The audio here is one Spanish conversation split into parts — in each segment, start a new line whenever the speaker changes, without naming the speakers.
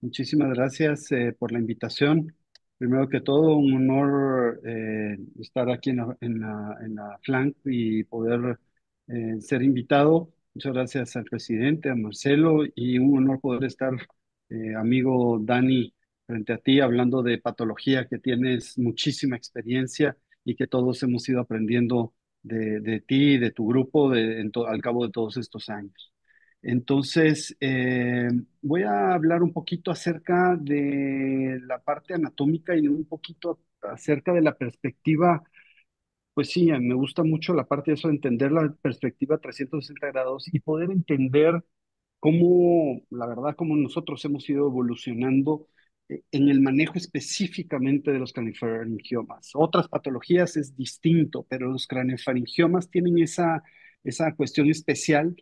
Muchísimas gracias por la invitación. Primero que todo, un honor estar aquí en la FLANC y poder ser invitado. Muchas gracias al presidente, a Marcelo, y un honor poder estar, amigo Dani, frente a ti, hablando de patología, que tienes muchísima experiencia y que todos hemos ido aprendiendo de ti y de tu grupo al cabo de todos estos años. Entonces, voy a hablar un poquito acerca de la parte anatómica y un poquito acerca de la perspectiva. Pues sí, me gusta mucho la parte de eso, de entender la perspectiva 360 grados y poder entender cómo, la verdad, cómo nosotros hemos ido evolucionando en el manejo específicamente de los craniofaringiomas. Otras patologías es distinto, pero los craniofaringiomas tienen esa cuestión especial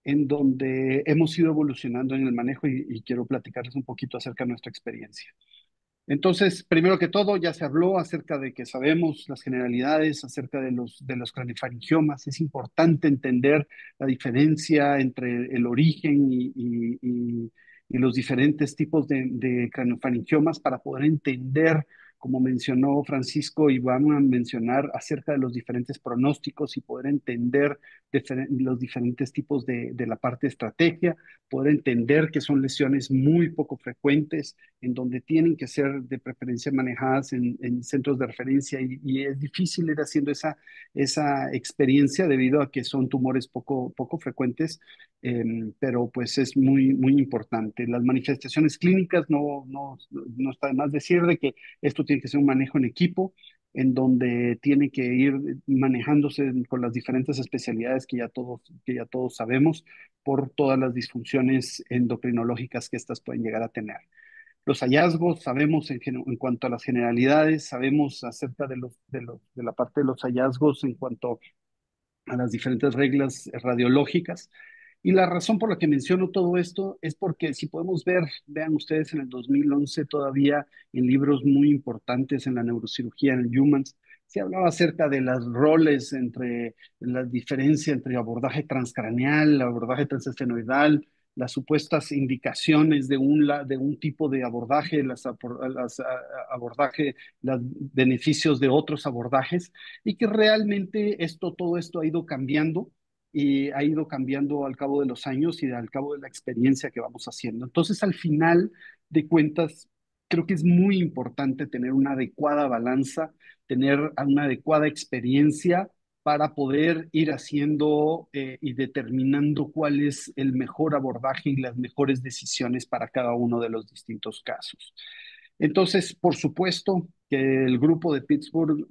en donde hemos ido evolucionando en el manejo y quiero platicarles un poquito acerca de nuestra experiencia. Entonces, primero que todo, ya se habló acerca de que sabemos las generalidades acerca de los craniofaringiomas. Es importante entender la diferencia entre el origen y los diferentes tipos de craniofaringiomas para poder entender, como mencionó Francisco, y van a mencionar acerca de los diferentes pronósticos y poder entender los diferentes tipos de la parte de estrategia, poder entender que son lesiones muy poco frecuentes en donde tienen que ser de preferencia manejadas en centros de referencia y es difícil ir haciendo esa experiencia debido a que son tumores poco frecuentes, pero pues es muy importante. Las manifestaciones clínicas no está de más decir de que esto tiene que ser un manejo en equipo en donde tiene que ir manejándose con las diferentes especialidades que ya todos sabemos por todas las disfunciones endocrinológicas que estas pueden llegar a tener. Los hallazgos, sabemos en cuanto a las generalidades, sabemos acerca de la parte de los hallazgos en cuanto a las diferentes reglas radiológicas. Y la razón por la que menciono todo esto es porque si podemos ver, vean ustedes en el 2011 todavía en libros muy importantes en la neurocirugía, en el Humans, se hablaba acerca de los roles entre la diferencia entre abordaje transcraneal, abordaje transestenoidal, las supuestas indicaciones de un tipo de abordaje, los beneficios de otros abordajes, y que realmente todo esto ha ido cambiando y ha ido cambiando al cabo de los años y al cabo de la experiencia que vamos haciendo. Entonces, al final de cuentas, creo que es muy importante tener una adecuada balanza, tener una adecuada experiencia para poder ir haciendo y determinando cuál es el mejor abordaje y las mejores decisiones para cada uno de los distintos casos. Entonces, por supuesto que el grupo de Pittsburgh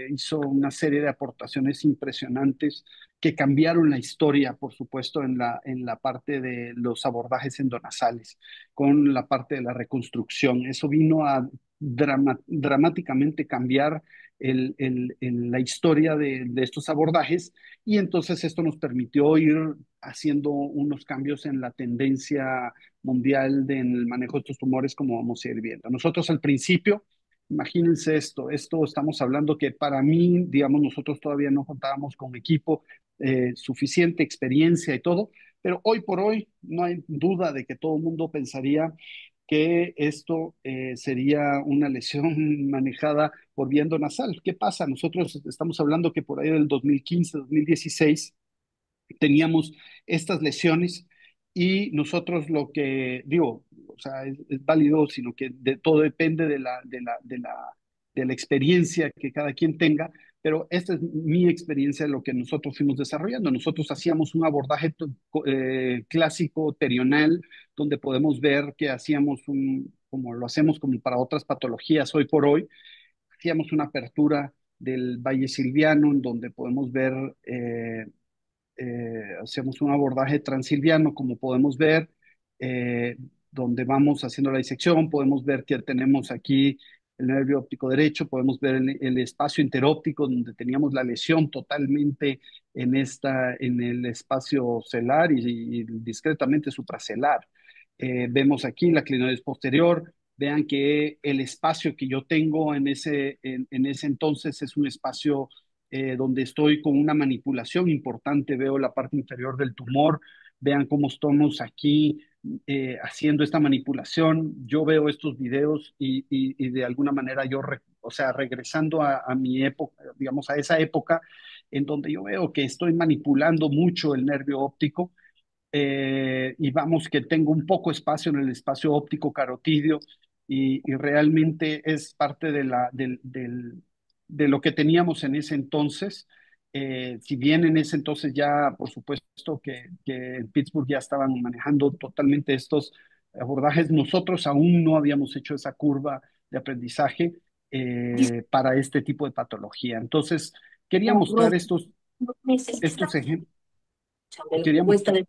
hizo una serie de aportaciones impresionantes que cambiaron la historia, por supuesto, en la parte de los abordajes endonasales, con la parte de la reconstrucción. Eso vino a dramáticamente cambiar la historia de estos abordajes, y entonces esto nos permitió ir haciendo unos cambios en la tendencia mundial en el manejo de estos tumores, como vamos a ir viendo. Nosotros al principio, imagínense esto estamos hablando que para mí, digamos, nosotros todavía no contábamos con equipo suficiente, experiencia y todo, pero hoy por hoy no hay duda de que todo el mundo pensaría que esto sería una lesión manejada por vía endonasal. ¿Qué pasa? Nosotros estamos hablando que por ahí del 2015, 2016, teníamos estas lesiones y nosotros lo que digo, o sea, es válido, sino que todo depende de la experiencia que cada quien tenga, pero esta es mi experiencia de lo que nosotros fuimos desarrollando. Nosotros hacíamos un abordaje clásico, terional, donde podemos ver que hacíamos como lo hacemos como para otras patologías hoy por hoy, hacíamos una apertura del valle silviano en donde podemos ver hacemos un abordaje transilviano, como podemos ver, eh, donde vamos haciendo la disección, podemos ver que tenemos aquí el nervio óptico derecho, podemos ver el espacio interóptico donde teníamos la lesión totalmente en el espacio celar y discretamente supracelar. Vemos aquí la clinoides posterior. Vean que el espacio que yo tengo en ese entonces es un espacio donde estoy con una manipulación importante, veo la parte inferior del tumor, vean cómo estamos aquí haciendo esta manipulación. Yo veo estos videos y de alguna manera o sea, regresando a mi época, digamos, a esa época en donde yo veo que estoy manipulando mucho el nervio óptico, y vamos que tengo un poco espacio en el espacio óptico carotidio y realmente es parte de lo que teníamos en ese entonces. Si bien en ese entonces ya, por supuesto, que en Pittsburgh ya estaban manejando totalmente estos abordajes, nosotros aún no habíamos hecho esa curva de aprendizaje para este tipo de patología. Entonces, quería
No,
mostrar
no necesitas
estos ejemplos.
saber cuesta de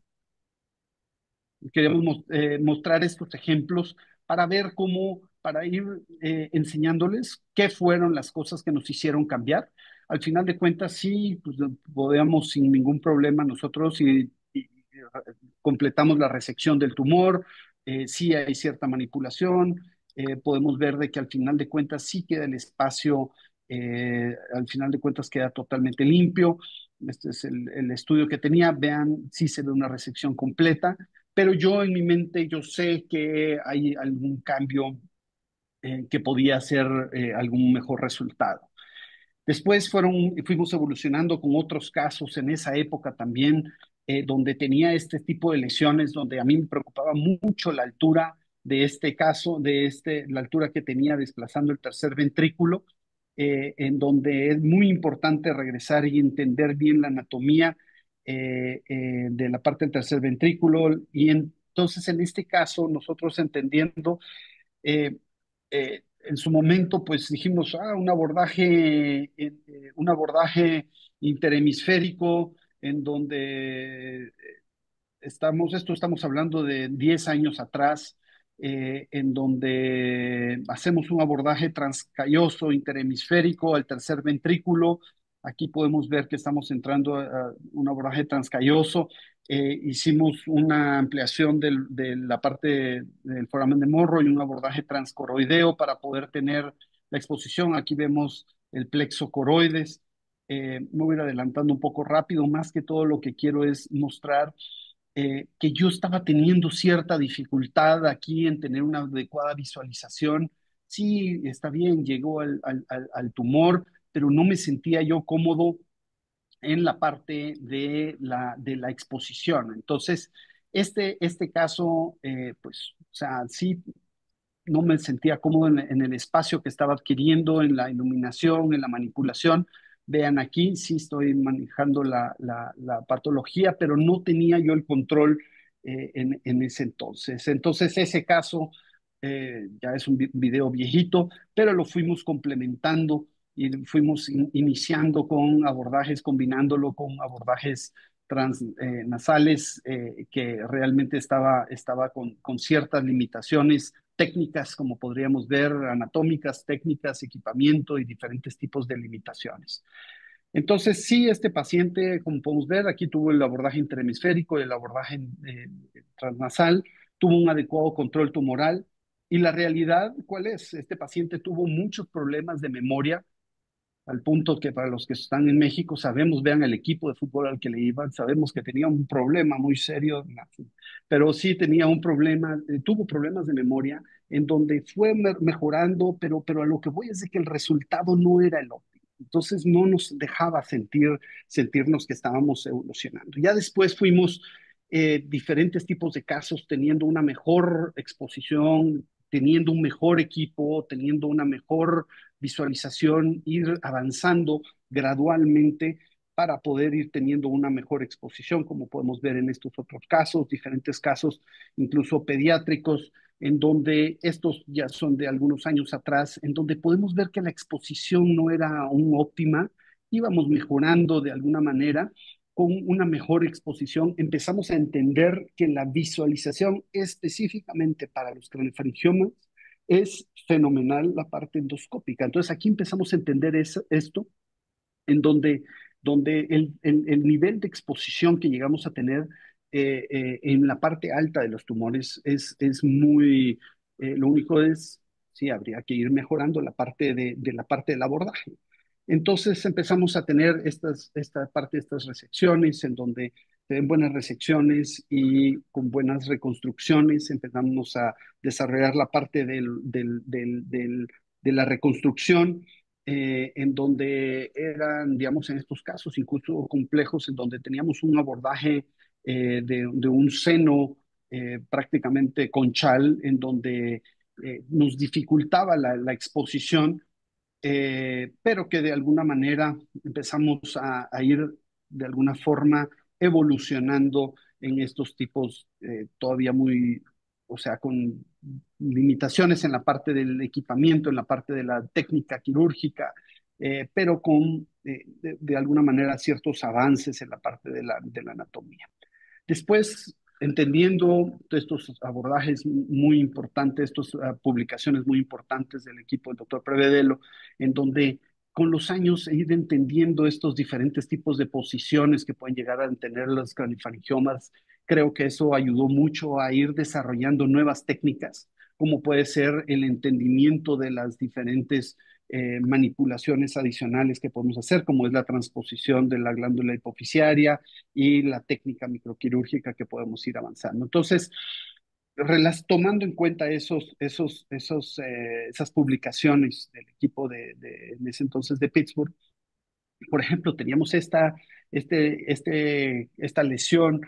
Queríamos mostrar estos ejemplos para ver cómo, para ir enseñándoles qué fueron las cosas que nos hicieron cambiar. Al final de cuentas, sí, pues podemos sin ningún problema nosotros y completamos la resección del tumor, sí hay cierta manipulación, podemos ver de que al final de cuentas sí queda el espacio, al final de cuentas queda totalmente limpio. Este es el estudio que tenía, vean, sí se ve una resección completa, pero yo en mi mente yo sé que hay algún cambio que podía ser algún mejor resultado. Después fuimos evolucionando con otros casos en esa época también, donde tenía este tipo de lesiones, donde a mí me preocupaba mucho la altura de este caso, la altura que tenía desplazando el tercer ventrículo, en donde es muy importante regresar y entender bien la anatomía de la parte del tercer ventrículo. Y entonces, en este caso, nosotros entendiendo eh, en su momento, pues dijimos, un abordaje interhemisférico en donde estamos hablando de 10 años atrás, en donde hacemos un abordaje transcalloso interhemisférico al tercer ventrículo. Aquí podemos ver que estamos entrando a un abordaje transcalloso. Hicimos una ampliación de la parte del foramen de morro y un abordaje transcoroideo para poder tener la exposición. Aquí vemos el plexo coroides. Me voy a ir adelantando un poco rápido. Más que todo lo que quiero es mostrar que yo estaba teniendo cierta dificultad aquí en tener una adecuada visualización. Sí, está bien, llegó al tumor, pero no me sentía yo cómodo en la parte de la exposición. Entonces, este caso, pues, o sea, sí, no me sentía cómodo en el espacio que estaba adquiriendo, en la iluminación, en la manipulación. Vean aquí, sí estoy manejando la patología, pero no tenía yo el control en ese entonces. Entonces, ese caso ya es un video viejito, pero lo fuimos complementando y fuimos iniciando con abordajes, combinándolo con abordajes transnasales que realmente estaba con ciertas limitaciones técnicas, como podríamos ver, anatómicas, técnicas, equipamiento y diferentes tipos de limitaciones. Entonces, sí, este paciente, como podemos ver, aquí tuvo el abordaje interhemisférico y el abordaje transnasal, tuvo un adecuado control tumoral. Y la realidad, ¿cuál es? Este paciente tuvo muchos problemas de memoria, al punto que para los que están en México sabemos, vean el equipo de fútbol al que le iban, sabemos que tenía un problema muy serio, pero sí tenía un problema, tuvo problemas de memoria en donde fue mejorando, pero a lo que voy es de que el resultado no era el óptimo. Entonces no nos dejaba sentirnos que estábamos evolucionando. Ya después fuimos diferentes tipos de casos teniendo una mejor exposición, teniendo un mejor equipo, teniendo una mejor visualización, ir avanzando gradualmente para poder ir teniendo una mejor exposición, como podemos ver en estos otros casos, diferentes casos, incluso pediátricos, en donde estos ya son de algunos años atrás, en donde podemos ver que la exposición no era aún óptima, íbamos mejorando de alguna manera con una mejor exposición, empezamos a entender que la visualización específicamente para los craniofaringiomas es fenomenal la parte endoscópica. Entonces aquí empezamos a entender esto, en donde el nivel de exposición que llegamos a tener en la parte alta de los tumores es muy, lo único es, sí, habría que ir mejorando la parte de la parte del abordaje. Entonces empezamos a tener esta parte de estas resecciones en donde se ven buenas resecciones y con buenas reconstrucciones. Empezamos a desarrollar la parte de la reconstrucción, en donde eran, digamos, en estos casos incluso complejos, en donde teníamos un abordaje de un seno prácticamente conchal, en donde nos dificultaba la exposición, pero que de alguna manera empezamos a ir de alguna forma evolucionando en estos tipos todavía muy, o sea, con limitaciones en la parte del equipamiento, en la parte de la técnica quirúrgica, pero con de alguna manera ciertos avances en la parte de la anatomía. Después, entendiendo estos abordajes muy importantes, estas publicaciones muy importantes del equipo del doctor Prevedelo, en donde con los años he ido entendiendo estos diferentes tipos de posiciones que pueden llegar a tener los craniofaringiomas, creo que eso ayudó mucho a ir desarrollando nuevas técnicas, como puede ser el entendimiento de las diferentes manipulaciones adicionales que podemos hacer, como es la transposición de la glándula hipoficiaria y la técnica microquirúrgica que podemos ir avanzando. Entonces, tomando en cuenta esas publicaciones del equipo en ese entonces de Pittsburgh, por ejemplo, teníamos esta lesión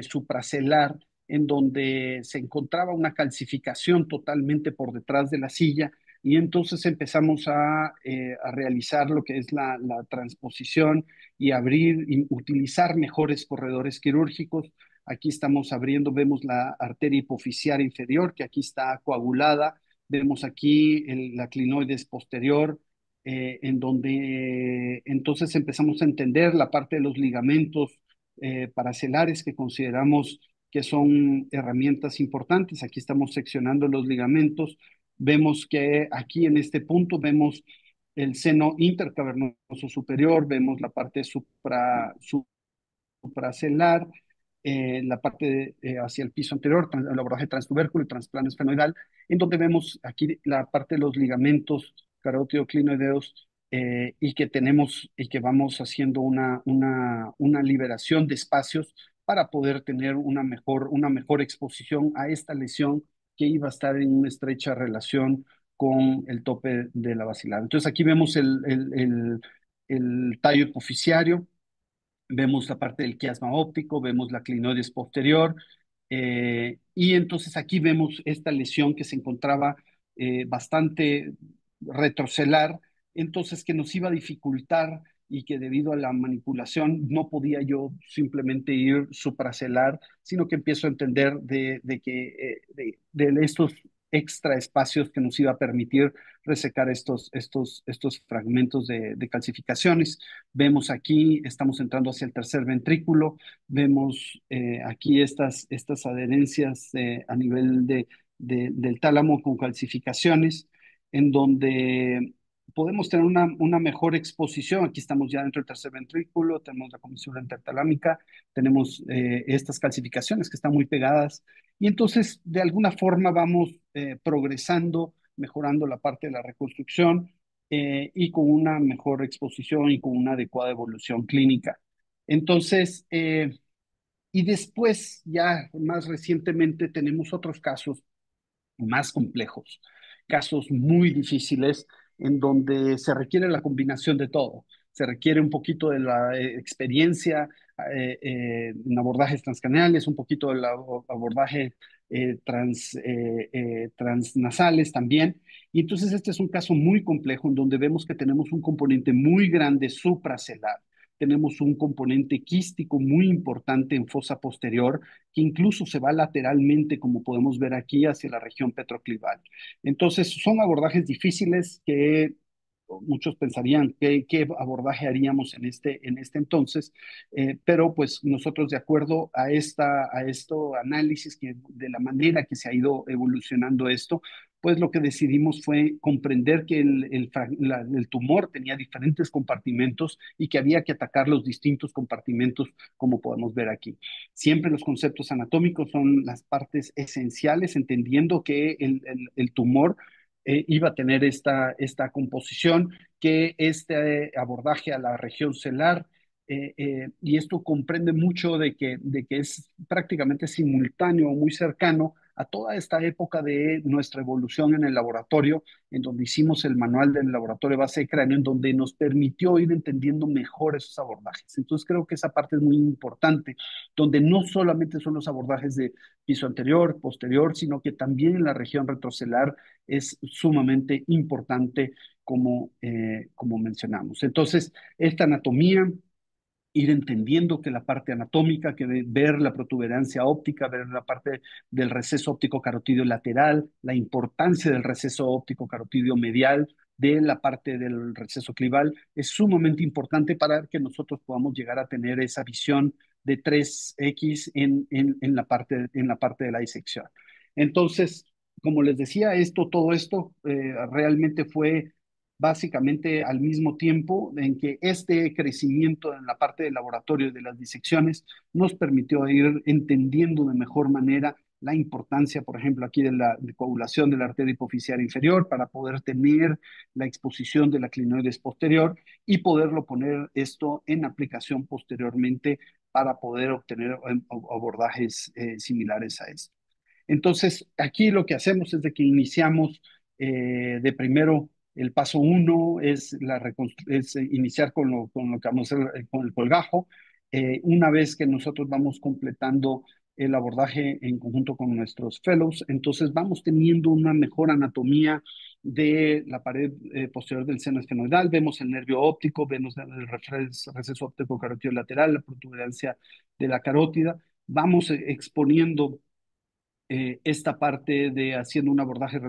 supracelar en donde se encontraba una calcificación totalmente por detrás de la silla y entonces empezamos a realizar lo que es la transposición y abrir y utilizar mejores corredores quirúrgicos. Aquí estamos abriendo, vemos la arteria hipoficiaria inferior que aquí está coagulada, vemos aquí la clinoides posterior, en donde entonces empezamos a entender la parte de los ligamentos paracelares que consideramos que son herramientas importantes. Aquí estamos seccionando los ligamentos. Vemos que aquí en este punto vemos el seno intercavernoso superior, vemos la parte supracelar, la parte hacia el piso anterior, el abordaje transtubérculo y transplano esfenoidal, en donde vemos aquí la parte de los ligamentos carótido-clinoideos, y que tenemos y que vamos haciendo una liberación de espacios para poder tener una mejor exposición a esta lesión que iba a estar en una estrecha relación con el tope de la basilar. Entonces aquí vemos el tallo hipoficiario, vemos la parte del quiasma óptico, vemos la clinoides posterior, y entonces aquí vemos esta lesión que se encontraba bastante retrocelar, entonces que nos iba a dificultar y que debido a la manipulación no podía yo simplemente ir supracelar, sino que empiezo a entender de estos extra espacios que nos iba a permitir resecar estos fragmentos de calcificaciones. Vemos aquí, estamos entrando hacia el tercer ventrículo, vemos aquí estas adherencias a nivel del tálamo con calcificaciones, en donde podemos tener una mejor exposición. Aquí estamos ya dentro del tercer ventrículo, tenemos la comisura intertalámica, tenemos estas calcificaciones que están muy pegadas, y entonces de alguna forma vamos progresando, mejorando la parte de la reconstrucción, y con una mejor exposición y con una adecuada evolución clínica. Entonces, y después, ya más recientemente, tenemos otros casos más complejos, casos muy difíciles en donde se requiere la combinación de todo. Se requiere un poquito de la experiencia en abordajes transcraneales, un poquito del abordaje transnasales también. Y entonces este es un caso muy complejo en donde vemos que tenemos un componente muy grande supracelular. Tenemos un componente quístico muy importante en fosa posterior que incluso se va lateralmente, como podemos ver aquí, hacia la región petroclival. Entonces, son abordajes difíciles que muchos pensarían qué abordaje haríamos en este entonces, pero pues nosotros de acuerdo a esto análisis de la manera que se ha ido evolucionando esto, pues lo que decidimos fue comprender que el tumor tenía diferentes compartimentos y que había que atacar los distintos compartimentos como podemos ver aquí. Siempre los conceptos anatómicos son las partes esenciales, entendiendo que el tumor iba a tener esta composición, que este abordaje a la región celular y esto comprende mucho de que es prácticamente simultáneo, muy cercano a toda esta época de nuestra evolución en el laboratorio, en donde hicimos el manual del laboratorio de base de cráneo, en donde nos permitió ir entendiendo mejor esos abordajes. Entonces creo que esa parte es muy importante, donde no solamente son los abordajes de piso anterior, posterior, sino que también en la región retrocelular es sumamente importante como mencionamos. Entonces, esta anatomía, ir entendiendo que la parte anatómica, ver la protuberancia óptica, ver la parte del receso óptico carotidio lateral, la importancia del receso óptico carotidio medial, de la parte del receso clival, es sumamente importante para que nosotros podamos llegar a tener esa visión de 3X en la parte de la disección. Entonces, como les decía, todo esto realmente fue básicamente al mismo tiempo en que este crecimiento en la parte del laboratorio y de las disecciones nos permitió ir entendiendo de mejor manera la importancia, por ejemplo, aquí de coagulación de la arteria hipofisiaria inferior para poder tener la exposición de la clinoides posterior y poderlo poner esto en aplicación posteriormente para poder obtener abordajes similares a esto. Entonces, aquí lo que hacemos es de que iniciamos de primero, el paso uno es iniciar con lo que vamos a hacer con el colgajo. Una vez que nosotros vamos completando el abordaje en conjunto con nuestros fellows, entonces vamos teniendo una mejor anatomía de la pared posterior del seno esfenoidal, vemos el nervio óptico, vemos el receso óptico carotido lateral, la protuberancia de la carótida, vamos exponiendo esta parte de haciendo un abordaje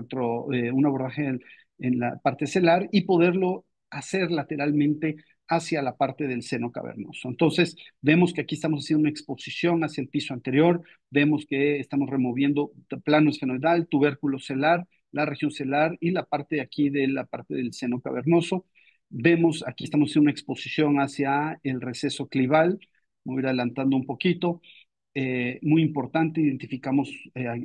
en la parte celar y poderlo hacer lateralmente hacia la parte del seno cavernoso. Entonces, vemos que aquí estamos haciendo una exposición hacia el piso anterior, vemos que estamos removiendo plano esfenoidal, tubérculo celar, la región celar y la parte de aquí de la parte del seno cavernoso. Vemos, aquí estamos haciendo una exposición hacia el receso clival, voy a ir adelantando un poquito, muy importante, identificamos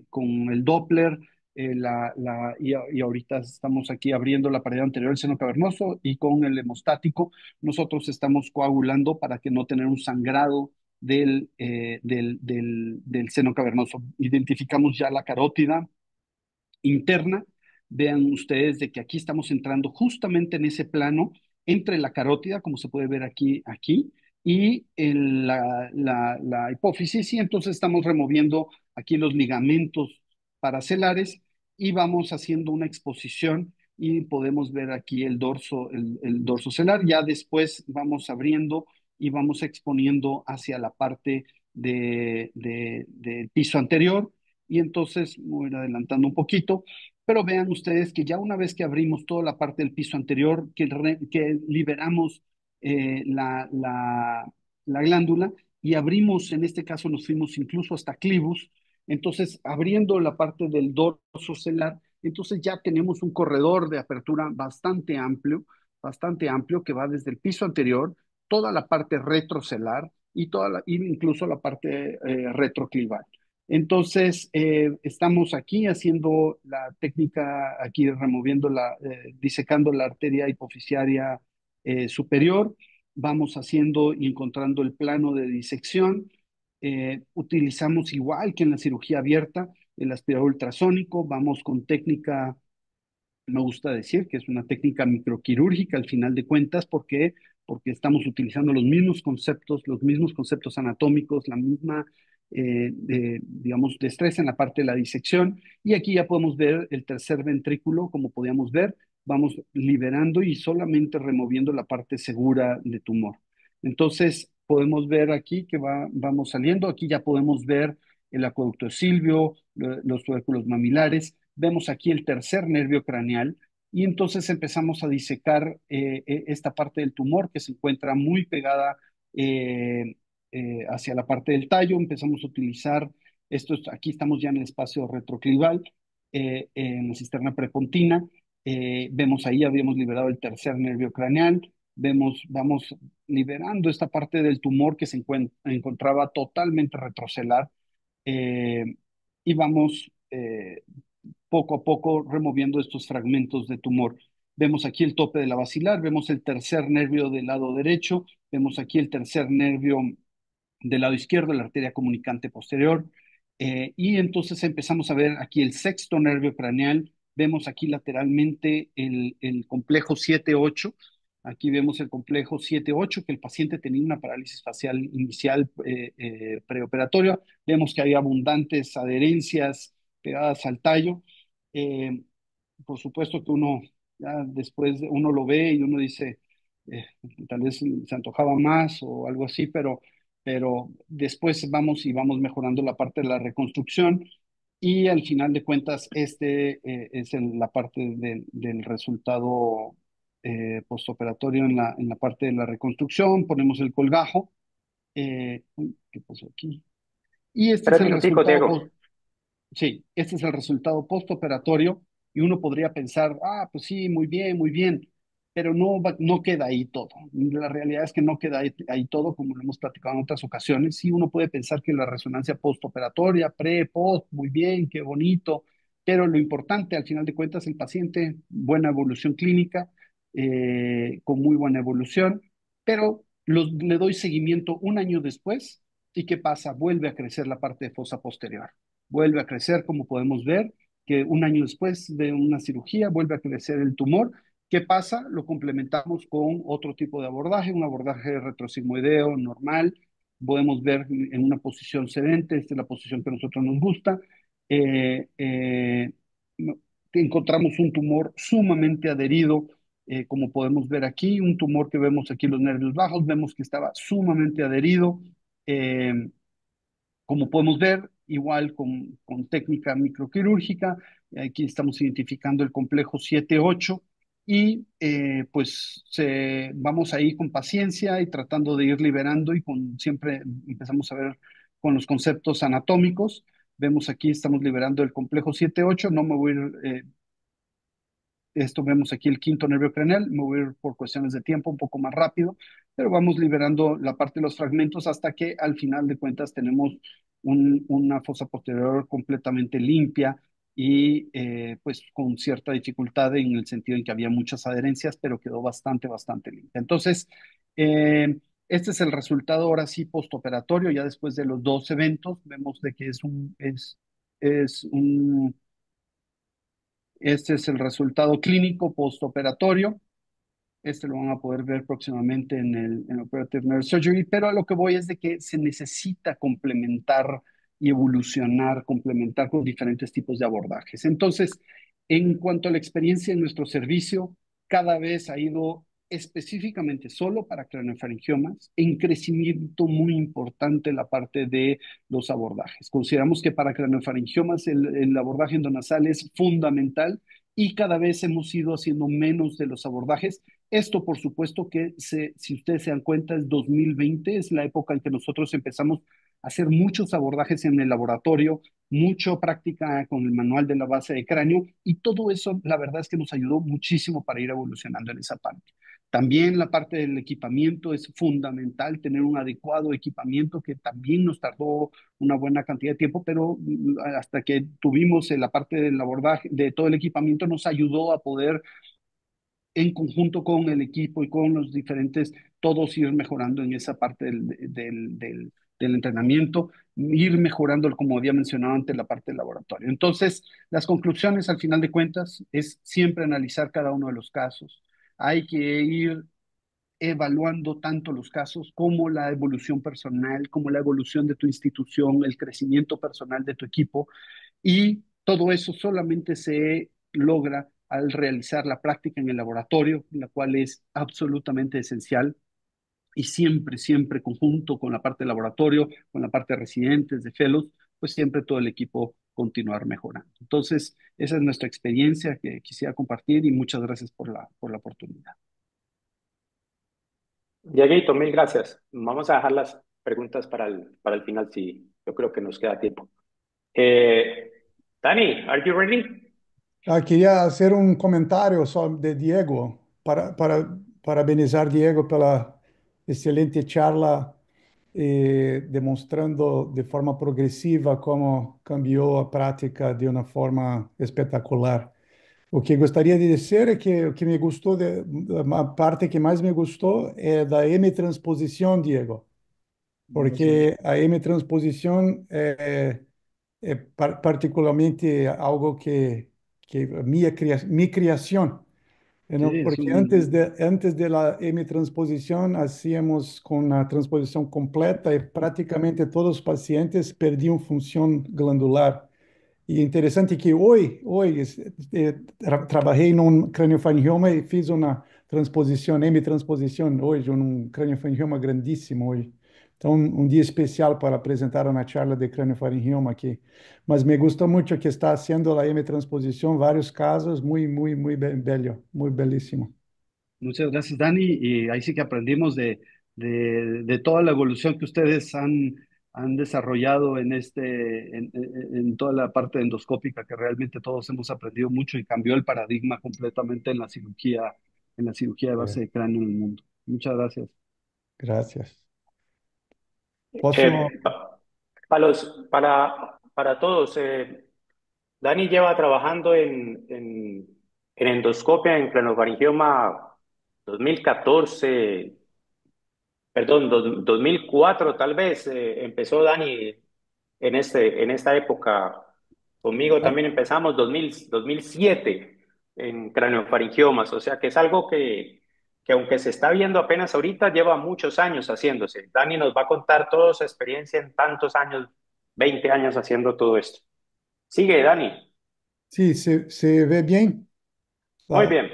con el Doppler, y ahorita estamos aquí abriendo la pared anterior del seno cavernoso y con el hemostático nosotros estamos coagulando para que no tener un sangrado del seno cavernoso. Identificamos ya la carótida interna. Vean ustedes de que aquí estamos entrando justamente en ese plano entre la carótida, como se puede ver aquí y en la hipófisis, y entonces estamos removiendo aquí los ligamentos paracelares y vamos haciendo una exposición y podemos ver aquí el dorso celar. Ya después vamos abriendo y vamos exponiendo hacia la parte del piso anterior, y entonces voy a ir adelantando un poquito, pero vean ustedes que ya una vez que abrimos toda la parte del piso anterior, que liberamos la glándula y abrimos, en este caso nos fuimos incluso hasta clivus, entonces abriendo la parte del dorso celar, entonces ya tenemos un corredor de apertura bastante amplio que va desde el piso anterior, toda la parte retrocelar y incluso la parte retroclival. Entonces, estamos aquí haciendo la técnica, aquí disecando la arteria hipofisiaria superior, vamos haciendo y encontrando el plano de disección. Utilizamos igual que en la cirugía abierta, el aspirador ultrasónico, vamos con técnica, me gusta decir que es una técnica microquirúrgica al final de cuentas, porque estamos utilizando los mismos conceptos anatómicos, la misma, digamos, destreza en la parte de la disección. Y aquí ya podemos ver el tercer ventrículo, como podíamos ver, vamos liberando y solamente removiendo la parte segura de tumor. Entonces, podemos ver aquí que vamos saliendo, aquí ya podemos ver el acueducto silvio, los tubérculos mamilares, vemos aquí el tercer nervio craneal y entonces empezamos a disecar esta parte del tumor que se encuentra muy pegada hacia la parte del tallo. Empezamos a utilizar aquí estamos ya en el espacio retroclival, en la cisterna prepontina. Vemos ahí, habíamos liberado el tercer nervio craneal. Vamos liberando esta parte del tumor que se encontraba totalmente retrocelar, eh, y vamos poco a poco removiendo estos fragmentos de tumor. Vemos aquí el tope de la basilar, vemos el tercer nervio del lado derecho, vemos aquí el tercer nervio del lado izquierdo, la arteria comunicante posterior. Y entonces empezamos a ver aquí el sexto nervio craneal, vemos aquí lateralmente el complejo 7-8. Aquí vemos el complejo 7-8, que el paciente tenía una parálisis facial inicial preoperatoria. Vemos que hay abundantes adherencias pegadas al tallo. Eh, por supuesto que uno ya después uno lo ve y uno dice, eh, tal vez se antojaba más o algo así, pero después vamos y vamos mejorando la parte de la reconstrucción y al final de cuentas es la parte del resultado postoperatorio en la parte de la reconstrucción, ponemos el colgajo. Uy, ¿qué pasó aquí? Y este es
Espera un
el
minutico,
resultado
Diego.
Sí, este es el resultado postoperatorio y uno podría pensar, pues sí, muy bien, pero no queda ahí todo. La realidad es que no queda ahí todo, como lo hemos platicado en otras ocasiones. Sí, uno puede pensar que la resonancia postoperatoria, post, muy bien, qué bonito, pero lo importante, al final de cuentas, el paciente, buena evolución clínica, con muy buena evolución, pero le doy seguimiento un año después y ¿qué pasa? Vuelve a crecer la parte de fosa posterior, vuelve a crecer, como podemos ver, que un año después de una cirugía vuelve a crecer el tumor. ¿Qué pasa? Lo complementamos con otro tipo de abordaje, un abordaje retrosigmoideo normal. Podemos ver en una posición sedente, esta es la posición que a nosotros nos gusta. Eh, eh, no- Encontramos un tumor sumamente adherido, como podemos ver aquí, un tumor que vemos aquí en los nervios bajos, vemos que estaba sumamente adherido. Eh, Como podemos ver, igual con técnica microquirúrgica, aquí estamos identificando el complejo 7-8 y pues vamos ahí con paciencia y tratando de ir liberando y siempre empezamos a ver con los conceptos anatómicos. Vemos aquí, estamos liberando el complejo 7-8, no me voy a ir esto vemos aquí el quinto nervio craneal, me voy a ir por cuestiones de tiempo un poco más rápido, pero vamos liberando la parte de los fragmentos hasta que al final de cuentas tenemos una fosa posterior completamente limpia y pues con cierta dificultad en el sentido en que había muchas adherencias, pero quedó bastante limpia. Entonces, este es el resultado ahora sí postoperatorio, ya después de los dos eventos, vemos de que es un este es el resultado clínico postoperatorio. Este lo van a poder ver próximamente en Operative Nerve Surgery, pero a lo que voy es de que se necesita complementar y evolucionar, complementar con diferentes tipos de abordajes. Entonces, en cuanto a la experiencia en nuestro servicio, cada vez ha ido específicamente solo para craneofaringiomas, en crecimiento muy importante la parte de los abordajes. Consideramos que para craneofaringiomas el abordaje endonasal es fundamental y cada vez hemos ido haciendo menos de los abordajes. Esto, por supuesto, si ustedes se dan cuenta, es 2020, es la época en que nosotros empezamos a hacer muchos abordajes en el laboratorio, mucha práctica con el manual de la base de cráneo, y todo eso, la verdad es que nos ayudó muchísimo para ir evolucionando en esa parte. También la parte del equipamiento es fundamental, tener un adecuado equipamiento que también nos tardó una buena cantidad de tiempo, pero hasta que tuvimos la parte del abordaje, de todo el equipamiento, nos ayudó a poder en conjunto con el equipo y con los diferentes, todos ir mejorando en esa parte del entrenamiento, ir mejorando, como había mencionado antes, la parte del laboratorio. Entonces, las conclusiones al final de cuentas es siempre analizar cada uno de los casos. Hay que ir evaluando tanto los casos como la evolución personal, como la evolución de tu institución, el crecimiento personal de tu equipo y todo eso solamente se logra al realizar la práctica en el laboratorio, la cual es absolutamente esencial y siempre conjunto con la parte de laboratorio, con la parte de residentes, de fellows, pues siempre todo el equipo continuar mejorando. Entonces, esa es nuestra experiencia que quisiera compartir y muchas gracias por la oportunidad.
Dieguito, mil gracias. Vamos a dejar las preguntas para el final, si yo creo que nos queda tiempo. Eh, Dani, are you ready?
Queria fazer um comentário só de Diego, para parabenizar Diego pela excelente charla, demonstrando de forma progressiva como cambiou a prática de uma forma espetacular. O que gostaria de dizer é que o que me gostou, a parte que mais me gostou é da M-transposição, Diego,
Gracias.
porque a M-transposição é particularmente algo que minha criação.
Sí, es
Porque
un,
antes de la M-transposición hacíamos con la transposición completa y prácticamente todos los pacientes perdían función glandular. E interessante que hoje trabalhei num craniofaringioma e fiz uma transposição, M-transposição hoje, num craniofaringioma grandíssimo hoje. Então, um dia especial para apresentar uma charla de craniofaringioma aqui. Mas me gusta muito que está haciendo a M-transposição, vários casos, muito bello, muito belíssimo.
muchas gracias, Dani. Y ahí sí que aprendimos de toda la evolución que ustedes han desarrollado en toda la parte endoscópica, que realmente todos hemos aprendido mucho y cambió el paradigma completamente en la cirugía de base de cráneo en el mundo. Muchas gracias.
Gracias. Posso?
Para todos, Dani lleva trabajando en endoscopia en craniofaringioma 2014, perdón, 2004 tal vez. Empezó Dani en esta época. Conmigo también empezamos 2007 en craniofaringiomas, o sea que es algo que aunque se está viendo apenas ahorita, lleva muchos años haciéndose. Dani nos va a contar toda su experiencia en tantos años, 20 años haciendo todo esto. Sigue, Dani.
Sim, se vê bem?
Muy
Tá.
bien,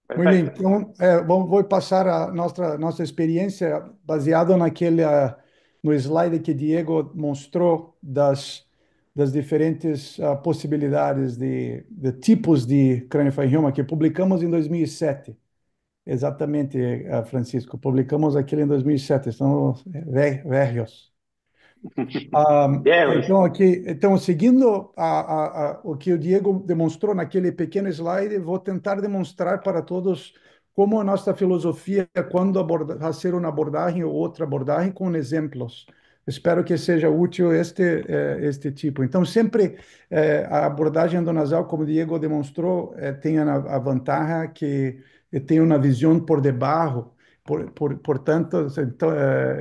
Muito bem,
perfecto.
então vou passar a nossa experiência baseada no slide que Diego mostrou das diferentes possibilidades de tipos de craniofaringioma que publicamos em 2007. Exatamente, Francisco, publicamos aquele em 2007, estamos velhos.
Viejos.
Então, seguindo o que o Diego demonstrou naquele pequeno slide, vou tentar demonstrar para todos como a nossa filosofia quando fazer uma abordagem ou outra abordagem com exemplos. Espero que seja útil este tipo. Então, sempre a abordagem endonasal, como o Diego demonstrou, tem a vantagem que tem uma visão por debaixo. Portanto, então,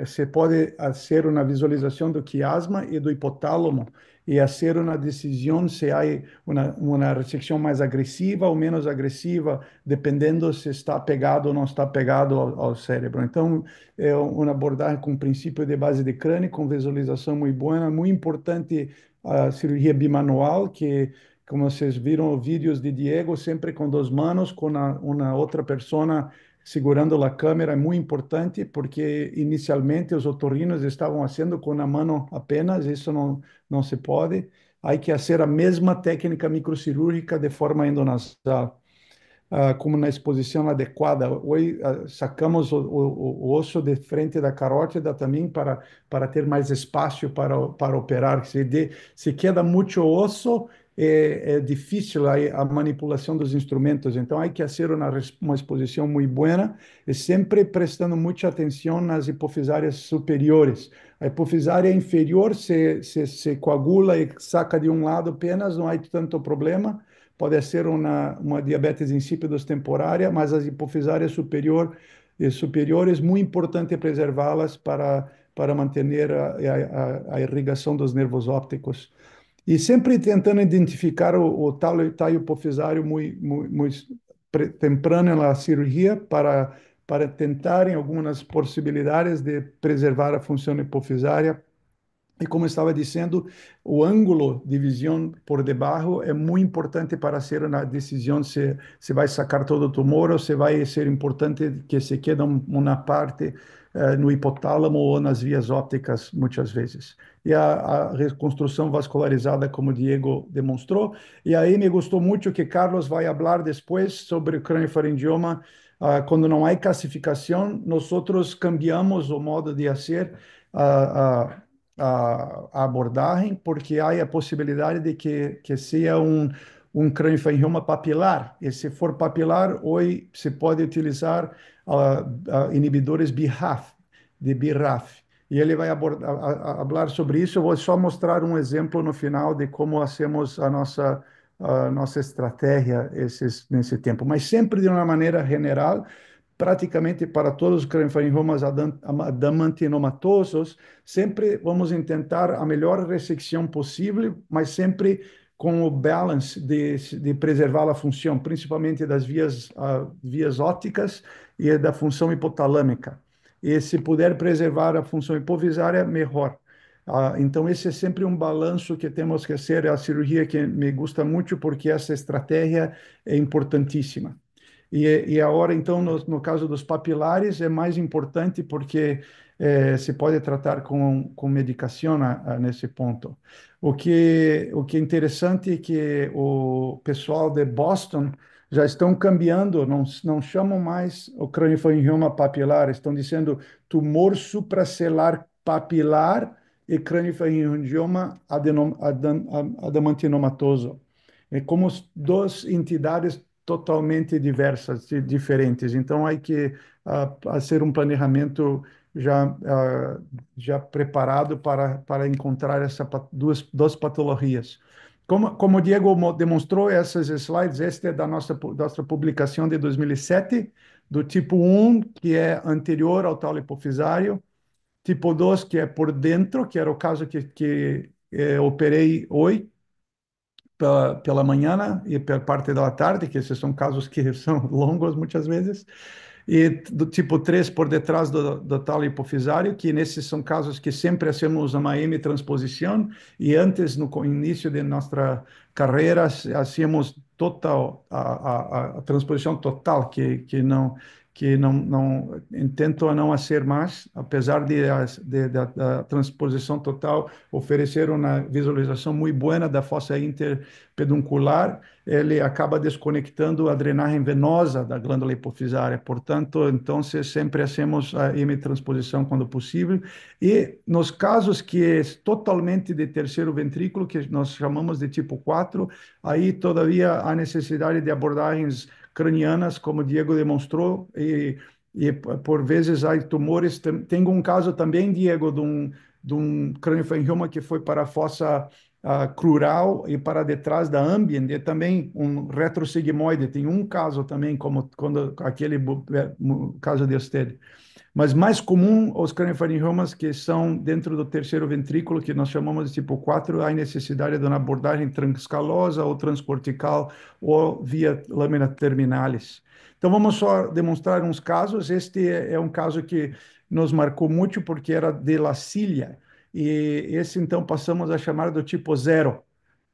se pode fazer uma visualização do quiasma e do hipotálamo e fazer uma decisão se há uma ressecção mais agressiva ou menos agressiva, dependendo se está pegado ou não está pegado ao cérebro. Então, é uma abordagem com princípio de base de crânio, com visualização muito boa, muito importante a cirurgia bimanual, que como vocês viram vídeos de Diego, sempre com duas mãos, com uma outra pessoa segurando a câmera é muito importante porque inicialmente os otorrinos estavam fazendo com a mão apenas, isso não se pode. Há que fazer a mesma técnica microcirúrgica de forma endonasal, como na exposição adequada. Hoje sacamos o osso de frente da carótida também para ter mais espaço para operar. Se queda muito osso, é difícil a manipulação dos instrumentos. Então, há que fazer uma exposição muito boa e sempre prestando muita atenção nas hipofisárias superiores. A hipofisária inferior se coagula e saca de um lado apenas, não há tanto problema. Pode ser uma diabetes insípidos temporária, mas as hipofisárias superiores, muito importante preservá-las para manter a irrigação dos nervos ópticos. E sempre tentando identificar o talho hipofisário muito temprano na cirurgia para tentarem algumas possibilidades de preservar a função hipofisária. E como estava dizendo, o ângulo de visão por debaixo é muito importante para ser uma decisão se vai sacar todo o tumor ou se vai ser importante que se quede uma parte no hipotálamo ou nas vias ópticas, muitas vezes. E a reconstrução vascularizada, como o Diego demonstrou. E aí me gostou muito que Carlos vai falar depois sobre o craniofaringioma. Quando não há classificação, nós outros cambiamos o modo de fazer a abordagem, porque há a possibilidade de que seja um craniofaringioma papilar. E se for papilar, hoje se pode utilizar inibidores BRAF, de BRAF. E ele vai falar sobre isso. Eu vou só mostrar um exemplo no final de como hacemos a nossa a nossa estratégia nesse tempo, mas sempre de uma maneira general, praticamente para todos os crâniofaringiomas adamantinomatosos, sempre vamos tentar a melhor ressecção possível, mas sempre com o balance de preservar a função, principalmente das vias ópticas e da função hipotalâmica. E se puder preservar a função hipovisária, melhor. Então, esse é sempre um balanço que temos que fazer, a cirurgia que me gusta muito, porque essa estratégia é importantíssima. E agora, então, no caso dos papilares, é mais importante porque se pode tratar com medicação nesse ponto. O que é interessante é que o pessoal de Boston já estão cambiando, não chamam mais o craniofaringioma papilar, estão dizendo tumor supracelular papilar e craniofaringioma adamantinomatoso. É como duas entidades totalmente diversas e diferentes. Então, há que fazer um planejamento já preparado para encontrar essas duas patologias. Como o Diego demonstrou, essas slides, esta é da nossa publicação de 2007, do tipo 1, que é anterior ao talo hipofisário, tipo 2, que é por dentro, que era o caso que operei hoje, pela manhã e pela parte da tarde, que esses são casos que são longos muitas vezes, e do tipo 3 por detrás do talo hipofisário, que nesses são casos que sempre hacemos uma M-transposição, e antes, no início de nossa carreira, hacíamos total, a transposição total, que não intento a não fazer mais, apesar da transposição total oferecer uma visualização muito boa da fossa interpeduncular, ele acaba desconectando a drenagem venosa da glândula hipofisária. Portanto, então, sempre hacemos a hemitransposição quando possível. E nos casos que é totalmente de terceiro ventrículo, que nós chamamos de tipo 4, aí todavia há necessidade de abordagens cranianas, como o Diego demonstrou, e por vezes há tumores. Tenho um caso também, Diego, de um craniofaringioma que foi para a fossa crural e para detrás da ambient, e também um retrosigmoide. Tem um caso também, como quando aquele caso de Osted. Mas mais comum, os craniofaringiomas que são dentro do terceiro ventrículo, que nós chamamos de tipo 4, há necessidade de uma abordagem transcalosa ou transcortical ou via lâmina terminalis. Então, vamos só demonstrar uns casos. Este é um caso que nos marcou muito porque era de La Cília, e esse, então, passamos a chamar do tipo 0.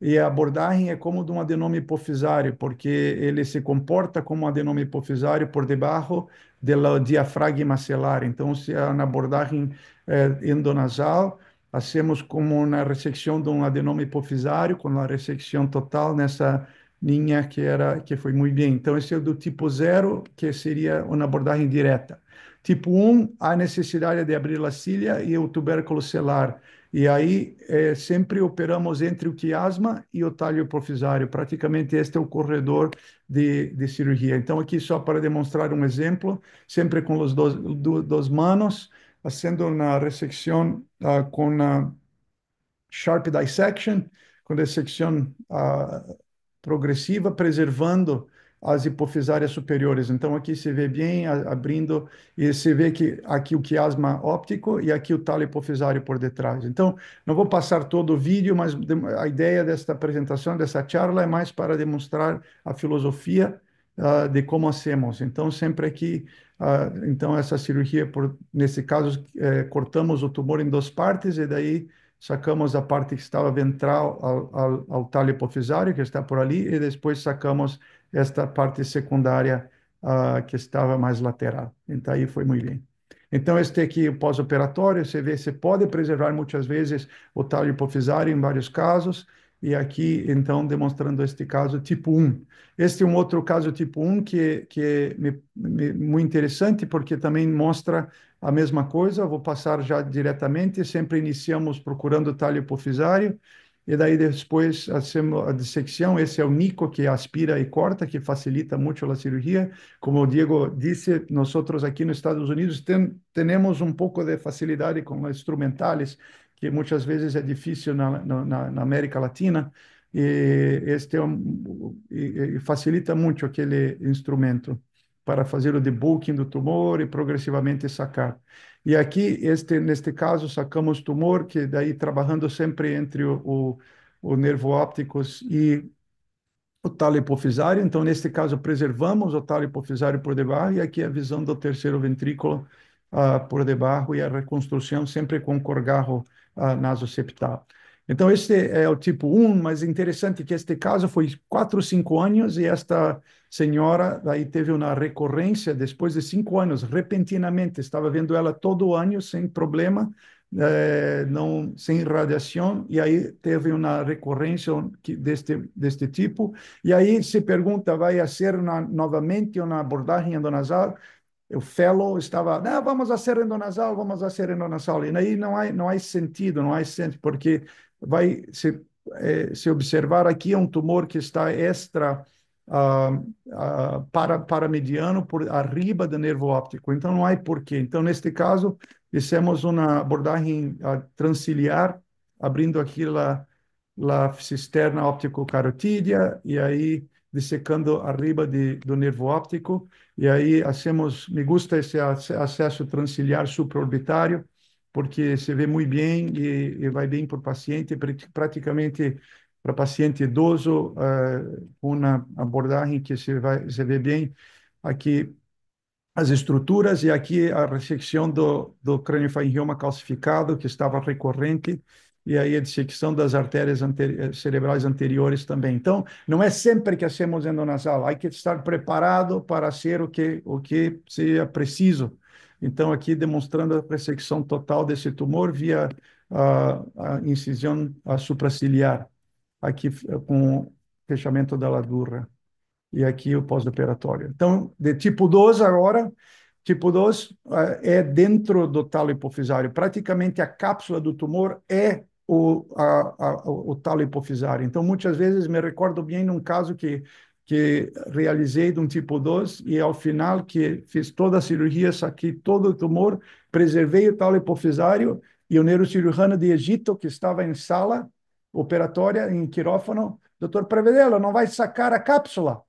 E a abordagem é como de um adenoma hipofisário, porque ele se comporta como um adenoma hipofisário por debaixo do diafragma celular. Então, se é na abordagem endonasal, hacemos como uma ressecção de um adenoma hipofisário, com uma ressecção total nessa linha que foi muito bem. Então, esse é do tipo 0, que seria uma abordagem direta. Tipo 1, há necessidade de abrir a cília e o tubérculo celular. E aí sempre operamos entre o quiasma e o talho hipofisário. Praticamente este é o corredor de cirurgia. Então, aqui só para demonstrar um exemplo, sempre com os dois manos, fazendo uma ressecção com a sharp dissection, com dissecção progressiva, preservando as hipofisárias superiores. Então, aqui se vê bem abrindo, e se vê que aqui o quiasma óptico e aqui o talo hipofisário por detrás. Então, não vou passar todo o vídeo, mas a ideia desta apresentação, dessa charla, é mais para demonstrar a filosofia de como hacemos. Então, sempre aqui, então, essa cirurgia, nesse caso, cortamos o tumor em duas partes, e daí sacamos a parte que estava ventral ao talho hipofisário, que está por ali, e depois sacamos esta parte secundária que estava mais lateral. Então, aí foi muito bem. Então, este aqui, o pós-operatório, você vê, você pode preservar muitas vezes o talho hipofisário em vários casos, e aqui, então, demonstrando este caso tipo 1. Este é um outro caso tipo 1 que é muito interessante, porque também mostra a mesma coisa. Vou passar já diretamente. Sempre iniciamos procurando o talho hipofisário, e daí depois hacemos a dissecção. Esse é o Nico, que aspira e corta, que facilita muito a cirurgia. Como o Diego disse, nós aqui nos Estados Unidos temos um pouco de facilidade com os instrumentais, que muitas vezes é difícil na América Latina. este e facilita muito aquele instrumento para fazer o debulking do tumor e progressivamente sacar. E aqui, neste caso, sacamos tumor, que daí trabalhando sempre entre o nervo ópticos e o talo hipofisário. Então, neste caso, preservamos o talo hipofisário por debaixo e aqui a visão do terceiro ventrículo por debaixo e a reconstrução sempre com corgarro nasoseptal. Então, este é o tipo 1, mas interessante que este caso foi 4 ou 5 anos e esta senhora aí teve uma recorrência depois de 5 anos, repentinamente. Estava vendo ela todo ano sem problema, não, sem radiação, e aí teve uma recorrência deste tipo. E aí se pergunta, vai ser novamente uma abordagem endonasal? O fellow estava, não, vamos fazer endonasal, vamos fazer endonasal. E aí não há sentido, não há sentido, porque vai se observar aqui um tumor que está extra paramediano por arriba do nervo óptico. Então não há porquê. Então neste caso fizemos uma abordagem transciliar, abrindo aqui a cisterna óptico-carotídea e aí dissecando arriba do nervo óptico. E aí me gusta esse acesso transciliar supraorbitário, porque se vê muito bem e vai bem para o paciente, praticamente para paciente idoso, uma abordagem que se vê bem aqui as estruturas e aqui a ressecção do crâniofaringioma calcificado, que estava recorrente, e aí a dissecção das artérias cerebrais anteriores também. Então, não é sempre que hacemos endonasal, há que estar preparado para ser o que seja preciso. Então, aqui demonstrando a ressecção total desse tumor via a incisão supraciliar, aqui com fechamento da ladurra e aqui o pós-operatório. Então, de tipo 2 agora, tipo 2 é dentro do talo hipofisário. Praticamente a cápsula do tumor é o talo hipofisário. Então, muitas vezes me recordo bem num caso que realizei de um tipo 2 e ao final que fiz toda a cirurgia, saquei todo o tumor, preservei o talo hipofisário e o neurocirurgião de Egito, que estava em sala operatória, em quirófano, doutor Prevedelo, não vai sacar a cápsula?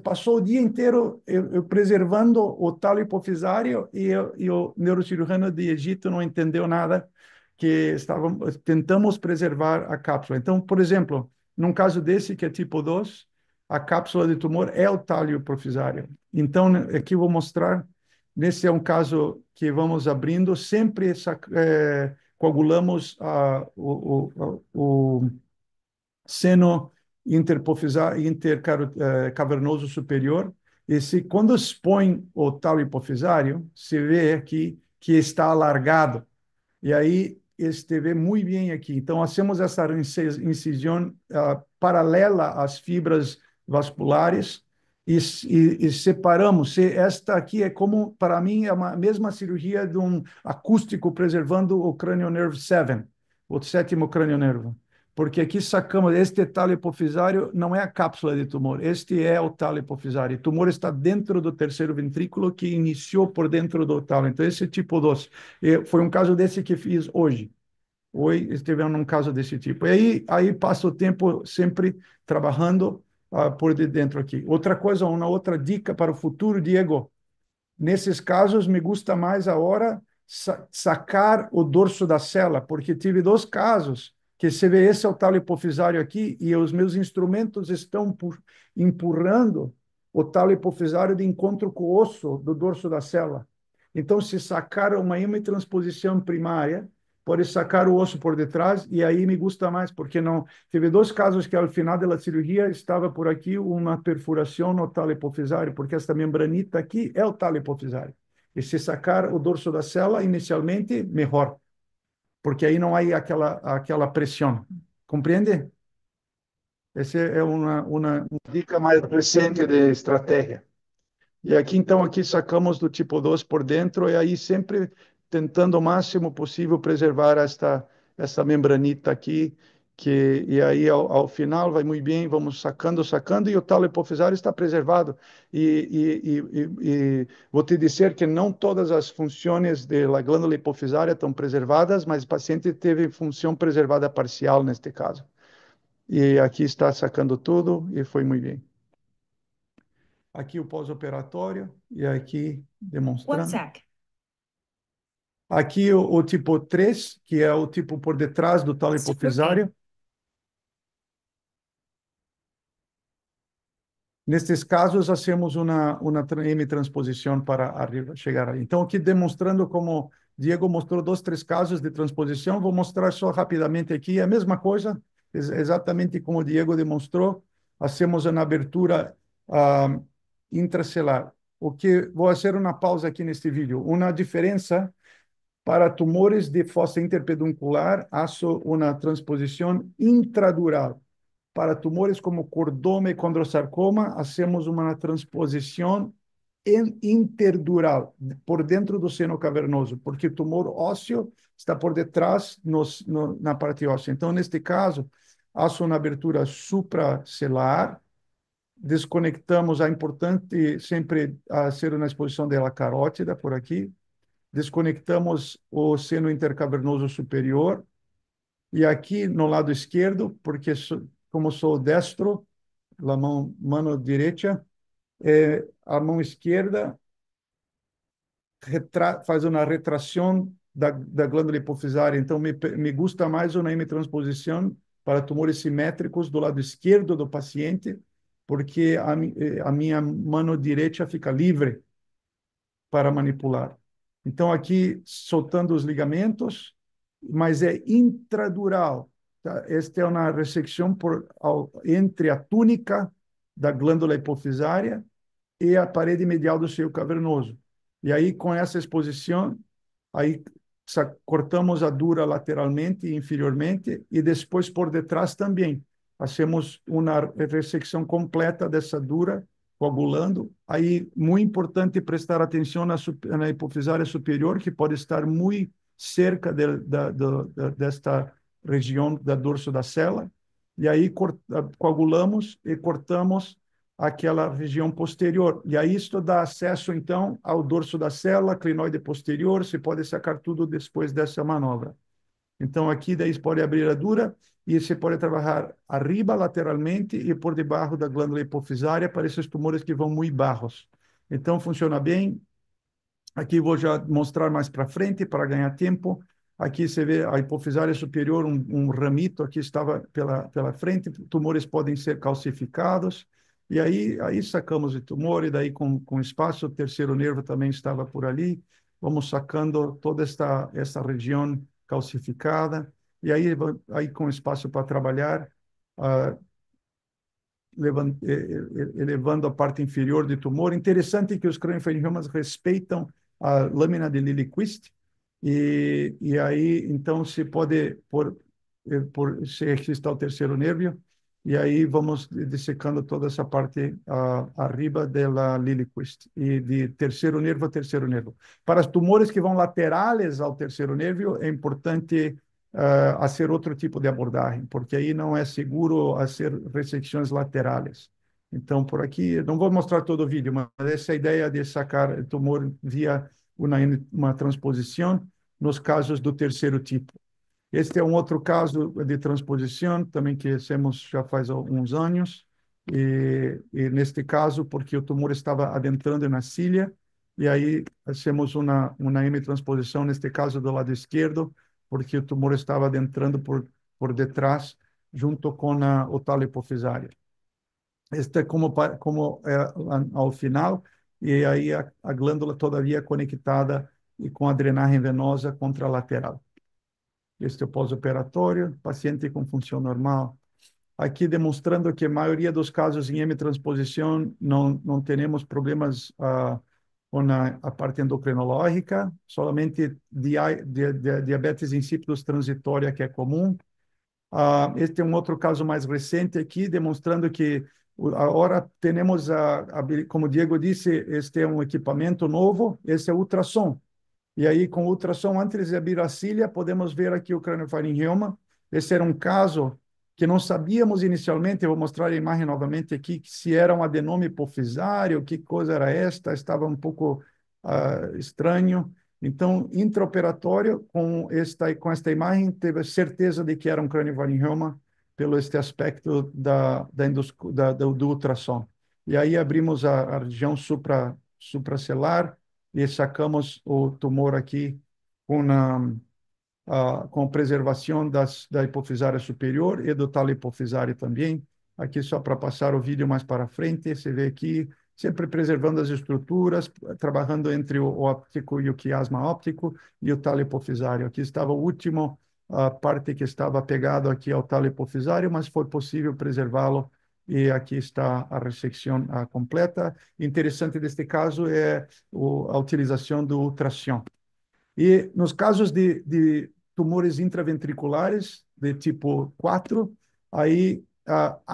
Passou o dia inteiro eu preservando o talo hipofisário e o neurocirurgião de Egito não entendeu nada, que tentamos preservar a cápsula. Então, por exemplo, num caso desse, que é tipo 2, a cápsula de tumor é o talo hipofisário. Então, aqui eu vou mostrar, nesse é um caso que vamos abrindo, sempre coagulamos o seno intercavernoso superior. E quando expõe o talo hipofisário, se vê aqui que está alargado. E aí este vê muito bem aqui. Então, fazemos essa incisão paralela às fibras vasculares e separamos. Esta aqui é como, para mim, é a mesma cirurgia de um acústico preservando o crânio nerve 7, o sétimo crânio nervo. Porque aqui sacamos, este talo hipofisário não é a cápsula de tumor, este é o talo hipofisário. O tumor está dentro do terceiro ventrículo que iniciou por dentro do talo. Então, esse é tipo 2. Foi um caso desse que fiz hoje. Hoje estivemos num caso desse tipo. E aí passa o tempo sempre trabalhando por dentro aqui. Outra coisa, uma outra dica para o futuro, Diego. Nesses casos, me gusta mais a hora sacar o dorso da cela, porque tive 2 casos que você vê, esse é o talo hipofisário aqui, e os meus instrumentos estão empurrando o talo hipofisário de encontro com o osso do dorso da cela. Então, se sacar uma hemotransposição primária, pode sacar o osso por detrás, e aí me gusta mais, porque não. Teve 2 casos que, ao final da cirurgia, estava por aqui uma perfuração no talo hipofisário, porque esta membranita aqui é o talo hipofisário. E se sacar o dorso da cela, inicialmente, melhor, porque aí não há aquela pressão. Compreende? Essa é uma dica mais recente de estratégia. E aqui, então, aqui sacamos do tipo 2 por dentro, e aí sempre tentando o máximo possível preservar esta membranita aqui, e aí ao final vai muito bem, vamos sacando, e o talo hipofisário está preservado. E vou te dizer que não todas as funções da glândula hipofisária estão preservadas, mas o paciente teve função preservada parcial neste caso. E aqui está sacando tudo e foi muito bem. Aqui o pós-operatório e aqui demonstrando.
WhatsApp.
Aqui o tipo 3, que é o tipo por detrás do talo hipofisário. Nestes casos, hacemos uma M-transposição para arriba, chegar aí. Então, aqui demonstrando como Diego mostrou 2, 3 casos de transposição, vou mostrar só rapidamente aqui a mesma coisa, exatamente como o Diego demonstrou. Hacemos uma abertura intracelular. Vou fazer uma pausa aqui neste vídeo. Uma diferença para tumores de fossa interpeduncular, faço uma transposição intradural. Para tumores como cordoma e condrosarcoma, hacemos uma transposição interdural, por dentro do seno cavernoso, porque o tumor ósseo está por detrás na parte óssea. Então, neste caso, faço uma abertura supracelular, desconectamos, é importante sempre ser uma exposição dela carótida por aqui, desconectamos o seno intercavernoso superior, e aqui no lado esquerdo, porque como sou destro, a mão direita, a mão esquerda faz uma retração da glândula hipofisária. Então, me gusta mais uma hemitransposição para tumores simétricos do lado esquerdo do paciente, porque a minha mão direita fica livre para manipular. Então, aqui, soltando os ligamentos, mas é intradural. Tá? Esta é uma ressecção entre a túnica da glândula hipofisária e a parede medial do seio cavernoso. E aí, com essa exposição, aí cortamos a dura lateralmente e inferiormente, e depois por detrás também. Fazemos uma ressecção completa dessa dura, coagulando. Aí, muito importante prestar atenção na hipofisária superior, que pode estar muito cerca desta região da dorso da cela. E aí, coagulamos e cortamos aquela região posterior. E aí isto dá acesso, então, ao dorso da célula, clinoide posterior, se pode sacar tudo depois dessa manobra. Então, aqui daí se pode abrir a dura e se pode trabalhar arriba, lateralmente e por debaixo da glândula hipofisária para esses tumores que vão muito baixos. Então, funciona bem. Aqui vou já mostrar mais para frente para ganhar tempo. Aqui você vê a hipofisária superior, um ramito aqui estava pela frente. Tumores podem ser calcificados. E aí sacamos o tumor, e daí com espaço, o terceiro nervo também estava por ali. Vamos sacando toda esta região calcificada. E aí com espaço para trabalhar, uh, elevando a parte inferior do tumor. Interessante que os crâniofaringiomas respeitam a lâmina de Liljeqvist, e aí, então, se pode, se aqui está o terceiro nervo, e aí vamos dissecando toda essa parte arriba da Liljeqvist, e de terceiro nervo a terceiro nervo. Para os tumores que vão laterais ao terceiro nervo, é importante hacer outro tipo de abordagem, porque aí não é seguro hacer ressecções laterais. Então, por aqui, não vou mostrar todo o vídeo, mas essa é a ideia de sacar tumor via uma transposição nos casos do terceiro tipo. Este é um outro caso de transposição, também que hacemos já faz alguns anos, e neste caso, porque o tumor estava adentrando na cília, e aí hacemos uma hemitransposição, neste caso do lado esquerdo, porque o tumor estava adentrando por detrás, junto com o talo hipofisário. Este é como ao final, e aí a glândula todavia conectada e com a drenagem venosa contralateral. Este é o pós-operatório, paciente com função normal. Aqui demonstrando que a maioria dos casos em hemitransposição não temos problemas com a parte endocrinológica, somente diabetes insípidos transitória, que é comum. Este é um outro caso mais recente aqui, demonstrando que agora temos, como o Diego disse, este é um equipamento novo, esse é ultrassom. E aí, com ultrassom, antes de abrir a cília, podemos ver aqui o craniofaringioma. Esse era um caso que não sabíamos inicialmente, eu vou mostrar a imagem novamente aqui, que se era um adenoma hipofisário, que coisa era esta, estava um pouco estranho. Então, intraoperatório, com esta imagem, teve certeza de que era um craniofaringioma pelo este aspecto do ultrassom. E aí abrimos a região supracelular e sacamos o tumor aqui com com preservação da hipofisária superior e do talo hipofisário também. Aqui só para passar o vídeo mais para frente, você vê aqui, sempre preservando as estruturas, trabalhando entre o óptico e o quiasma óptico e o talo hipofisário. Aqui estava o último, a parte que estava pegado aqui ao talo hipofisário, mas foi possível preservá-lo e aqui está a ressecção completa. Interessante deste caso é a utilização do ultrassom. E nos casos de tumores intraventriculares de tipo 4, aí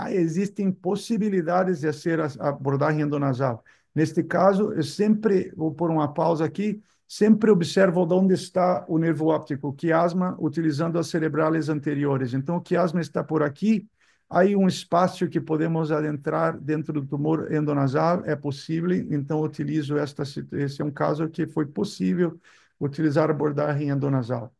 existem possibilidades de fazer a abordagem endonasal. Neste caso, eu sempre, vou pôr uma pausa aqui, sempre observo onde está o nervo óptico, o quiasma, utilizando as cerebrales anteriores. Então, o quiasma está por aqui, aí um espaço que podemos adentrar dentro do tumor endonasal, é possível, então utilizo esse é um caso que foi possível utilizar abordagem endonasal.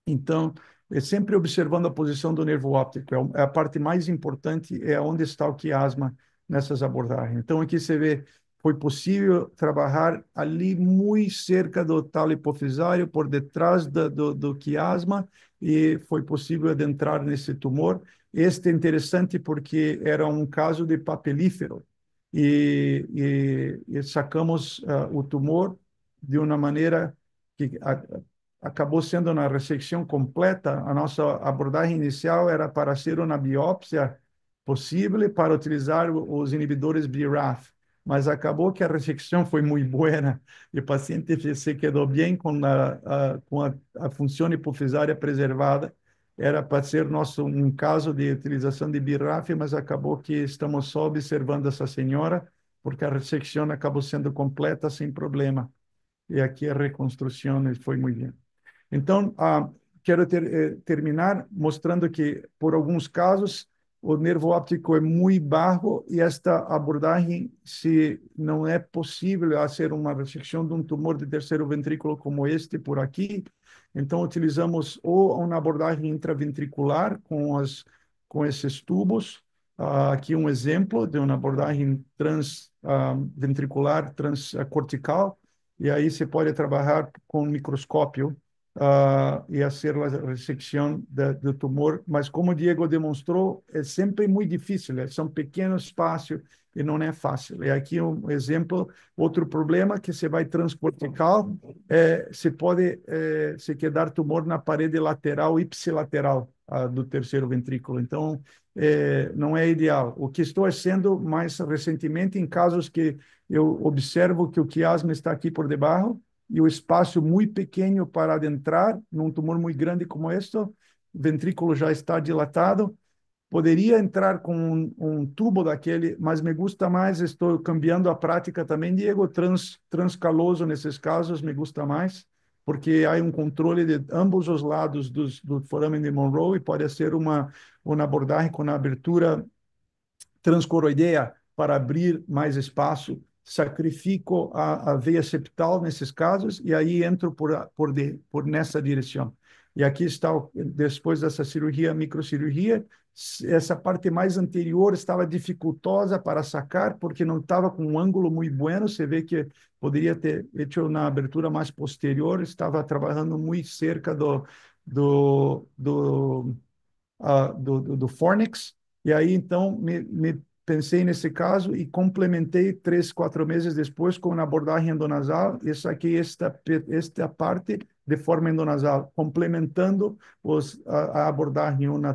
Então, é sempre observando a posição do nervo óptico. É a parte mais importante, é onde está o quiasma nessas abordagens. Então, aqui você vê, foi possível trabalhar ali muito cerca do talo hipofisário, por detrás do quiasma, e foi possível adentrar nesse tumor. Este é interessante porque era um caso de papilífero. E sacamos o tumor de uma maneira que acabou sendo na ressecção completa. A nossa abordagem inicial era para ser uma biópsia possível para utilizar os inibidores BRAF, mas acabou que a ressecção foi muito boa e o paciente se quedou bem com a função hipofisária preservada. Era para ser um caso de utilização de BRAF, mas acabou que estamos só observando essa senhora, porque a ressecção acabou sendo completa sem problema. E aqui a reconstrução foi muito bem. Então, quero terminar mostrando que, por alguns casos, o nervo óptico é muito baixo e esta abordagem, se não é possível fazer uma ressecção de um tumor de terceiro ventrículo como este por aqui, então utilizamos ou uma abordagem intraventricular com esses tubos. Aqui um exemplo de uma abordagem transventricular, transcortical, e aí se pode trabalhar com microscópio e fazer a ressecção do tumor, mas como o Diego demonstrou, é sempre muito difícil, são pequenos espaços e não é fácil. E aqui um exemplo, outro problema que você vai transcortical, se pode se quedar tumor na parede lateral ipsilateral do terceiro ventrículo, então não é ideal. O que estou fazendo mais recentemente, em casos que eu observo que o quiasma está aqui por debaixo, e o espaço muito pequeno para adentrar num tumor muito grande como este, o ventrículo já está dilatado. Poderia entrar com um tubo daquele, mas me gusta mais, estou cambiando a prática também, Diego, transcaloso nesses casos, me gusta mais, porque há um controle de ambos os lados do foramen de Monroe e pode ser uma abordagem com abertura transcoroidea para abrir mais espaço, sacrifico a veia septal nesses casos e aí entro por nessa direção. E aqui está, depois dessa cirurgia, microcirurgia, essa parte mais anterior estava dificultosa para sacar, porque não estava com um ângulo muito bueno. Você vê que poderia ter feito na abertura mais posterior, estava trabalhando muito cerca do fornix, e aí então me pensei nesse caso e complementei 3, 4 meses depois com uma abordagem endonasal e saquei esta parte de forma endonasal, complementando a abordagem, uma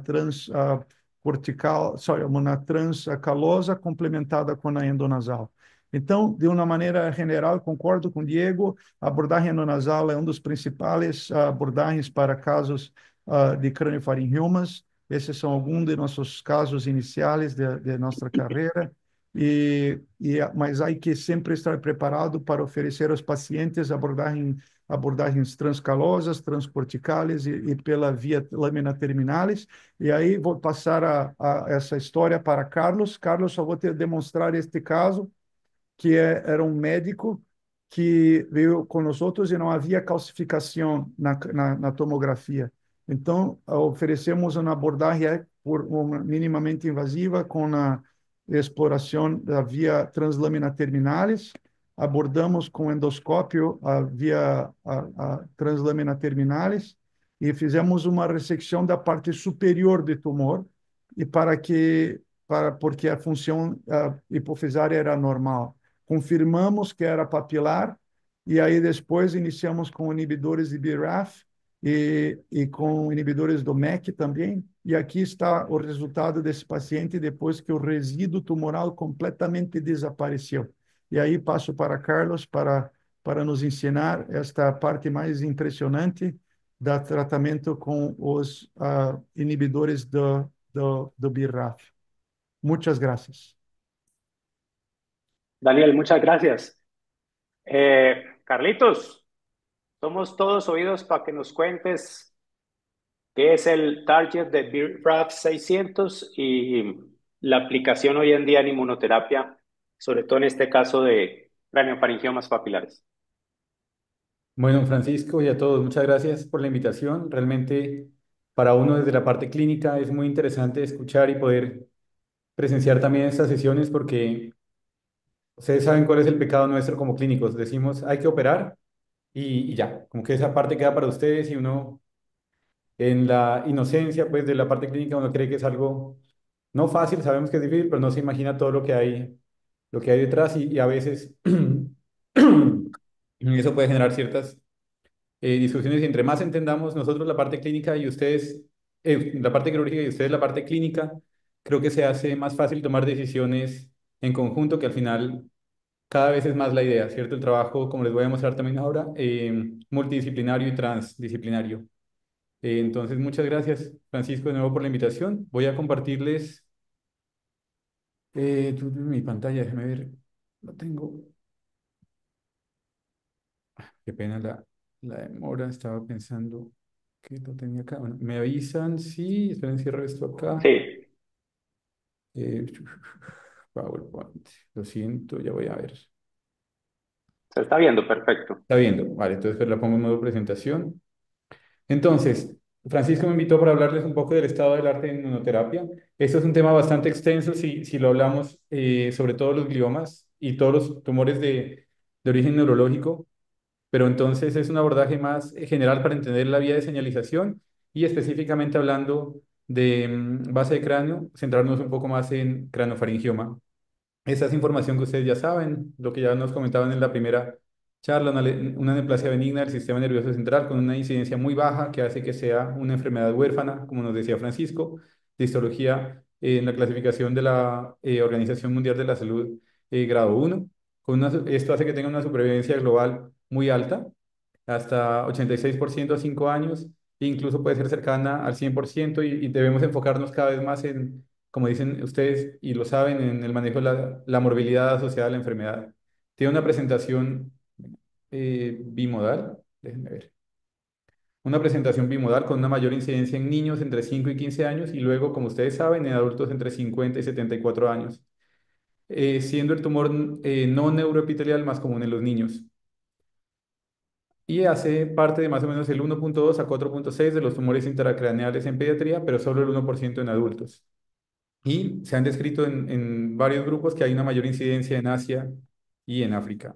uma transcalosa complementada com a endonasal. Então, de uma maneira general, concordo com o Diego, a abordagem endonasal é um dos principais abordagens para casos de craniofaringiomas. Esses são alguns de nossos casos iniciais de nossa carreira, mas há que sempre estar preparado para oferecer aos pacientes abordagens transcalosas, transcorticales e pela via lâmina terminalis. E aí vou passar essa história para Carlos. Carlos, só vou te demonstrar este caso, que era um médico que veio com nós outros e não havia calcificação na tomografia. Então, oferecemos uma abordagem mínimamente invasiva com a exploração da via translâmina terminalis. Abordamos com endoscópio a via a translâmina terminalis e fizemos uma ressecção da parte superior do tumor e porque a função hipofisária era normal. Confirmamos que era papilar e aí depois iniciamos com inibidores de BRAF e com inibidores do MEK também. E aqui está o resultado desse paciente depois que o resíduo tumoral completamente desapareceu. E aí passo para Carlos para nos ensinar esta parte mais impressionante do tratamento com os inibidores do BRAF. Muchas gracias.
Daniel, muchas gracias. Carlitos, somos todos oídos para que nos cuentes qué es el target de BRAF 600 y la aplicación hoy en día en inmunoterapia, sobre todo en este caso de craniofaringiomas papilares.
Bueno, Francisco y a todos, muchas gracias por la invitación. Realmente para uno desde la parte clínica es muy interesante escuchar y poder presenciar también estas sesiones porque ustedes saben cuál es el pecado nuestro como clínicos. Decimos, hay que operar y ya, como que esa parte queda para ustedes y uno en la inocencia pues de la parte clínica uno cree que es algo no fácil, sabemos que es difícil, pero no se imagina todo lo que hay detrás y a veces eso puede generar ciertas discusiones y entre más entendamos nosotros la parte clínica y ustedes, la parte quirúrgica y ustedes la parte clínica, creo que se hace más fácil tomar decisiones en conjunto, que al final cada vez es más la idea, ¿cierto? El trabajo, como les voy a mostrar también ahora, multidisciplinario y transdisciplinario. Entonces, muchas gracias, Francisco, de nuevo por la invitación. Voy a compartirles mi pantalla, déjame ver, lo tengo. Qué pena la demora, estaba pensando que lo tenía acá. Bueno, me avisan, sí, esperen, cierro esto acá.
Sí,
Eh, PowerPoint, lo siento, ya voy a ver.
se está viendo perfecto.
Está viendo, vale, entonces pues la pongo en modo presentación. Entonces, Francisco me invitó para hablarles un poco del estado del arte en inmunoterapia. Esto es un tema bastante extenso si lo hablamos sobre todos los gliomas y todos los tumores de origen neurológico, pero entonces es un abordaje más general para entender la vía de señalización y específicamente hablando de base de cráneo, centrarnos un poco más en craniofaringioma. Esa es información que ustedes ya saben, lo que ya nos comentaban en la primera charla, una neoplasia benigna del sistema nervioso central con una incidencia muy baja que hace que sea una enfermedad huérfana, como nos decía Francisco, de histología en la clasificación de la Organización Mundial de la Salud grado 1. Esto hace que tenga una supervivencia global muy alta, hasta 86% a 5 años, e incluso puede ser cercana al 100% y debemos enfocarnos cada vez más en, como dicen ustedes y lo saben, en el manejo de la morbilidad asociada a la enfermedad. Tiene una presentación bimodal, déjenme ver. Una presentación bimodal con una mayor incidencia en niños entre 5 y 15 años y luego, como ustedes saben, en adultos entre 50 y 74 años, siendo el tumor no neuroepitelial más común en los niños y hace parte de más o menos el 1.2 a 4.6 de los tumores intracraneales en pediatría, pero solo el 1% en adultos. Y se han descrito en varios grupos que hay una mayor incidencia en Asia y en África.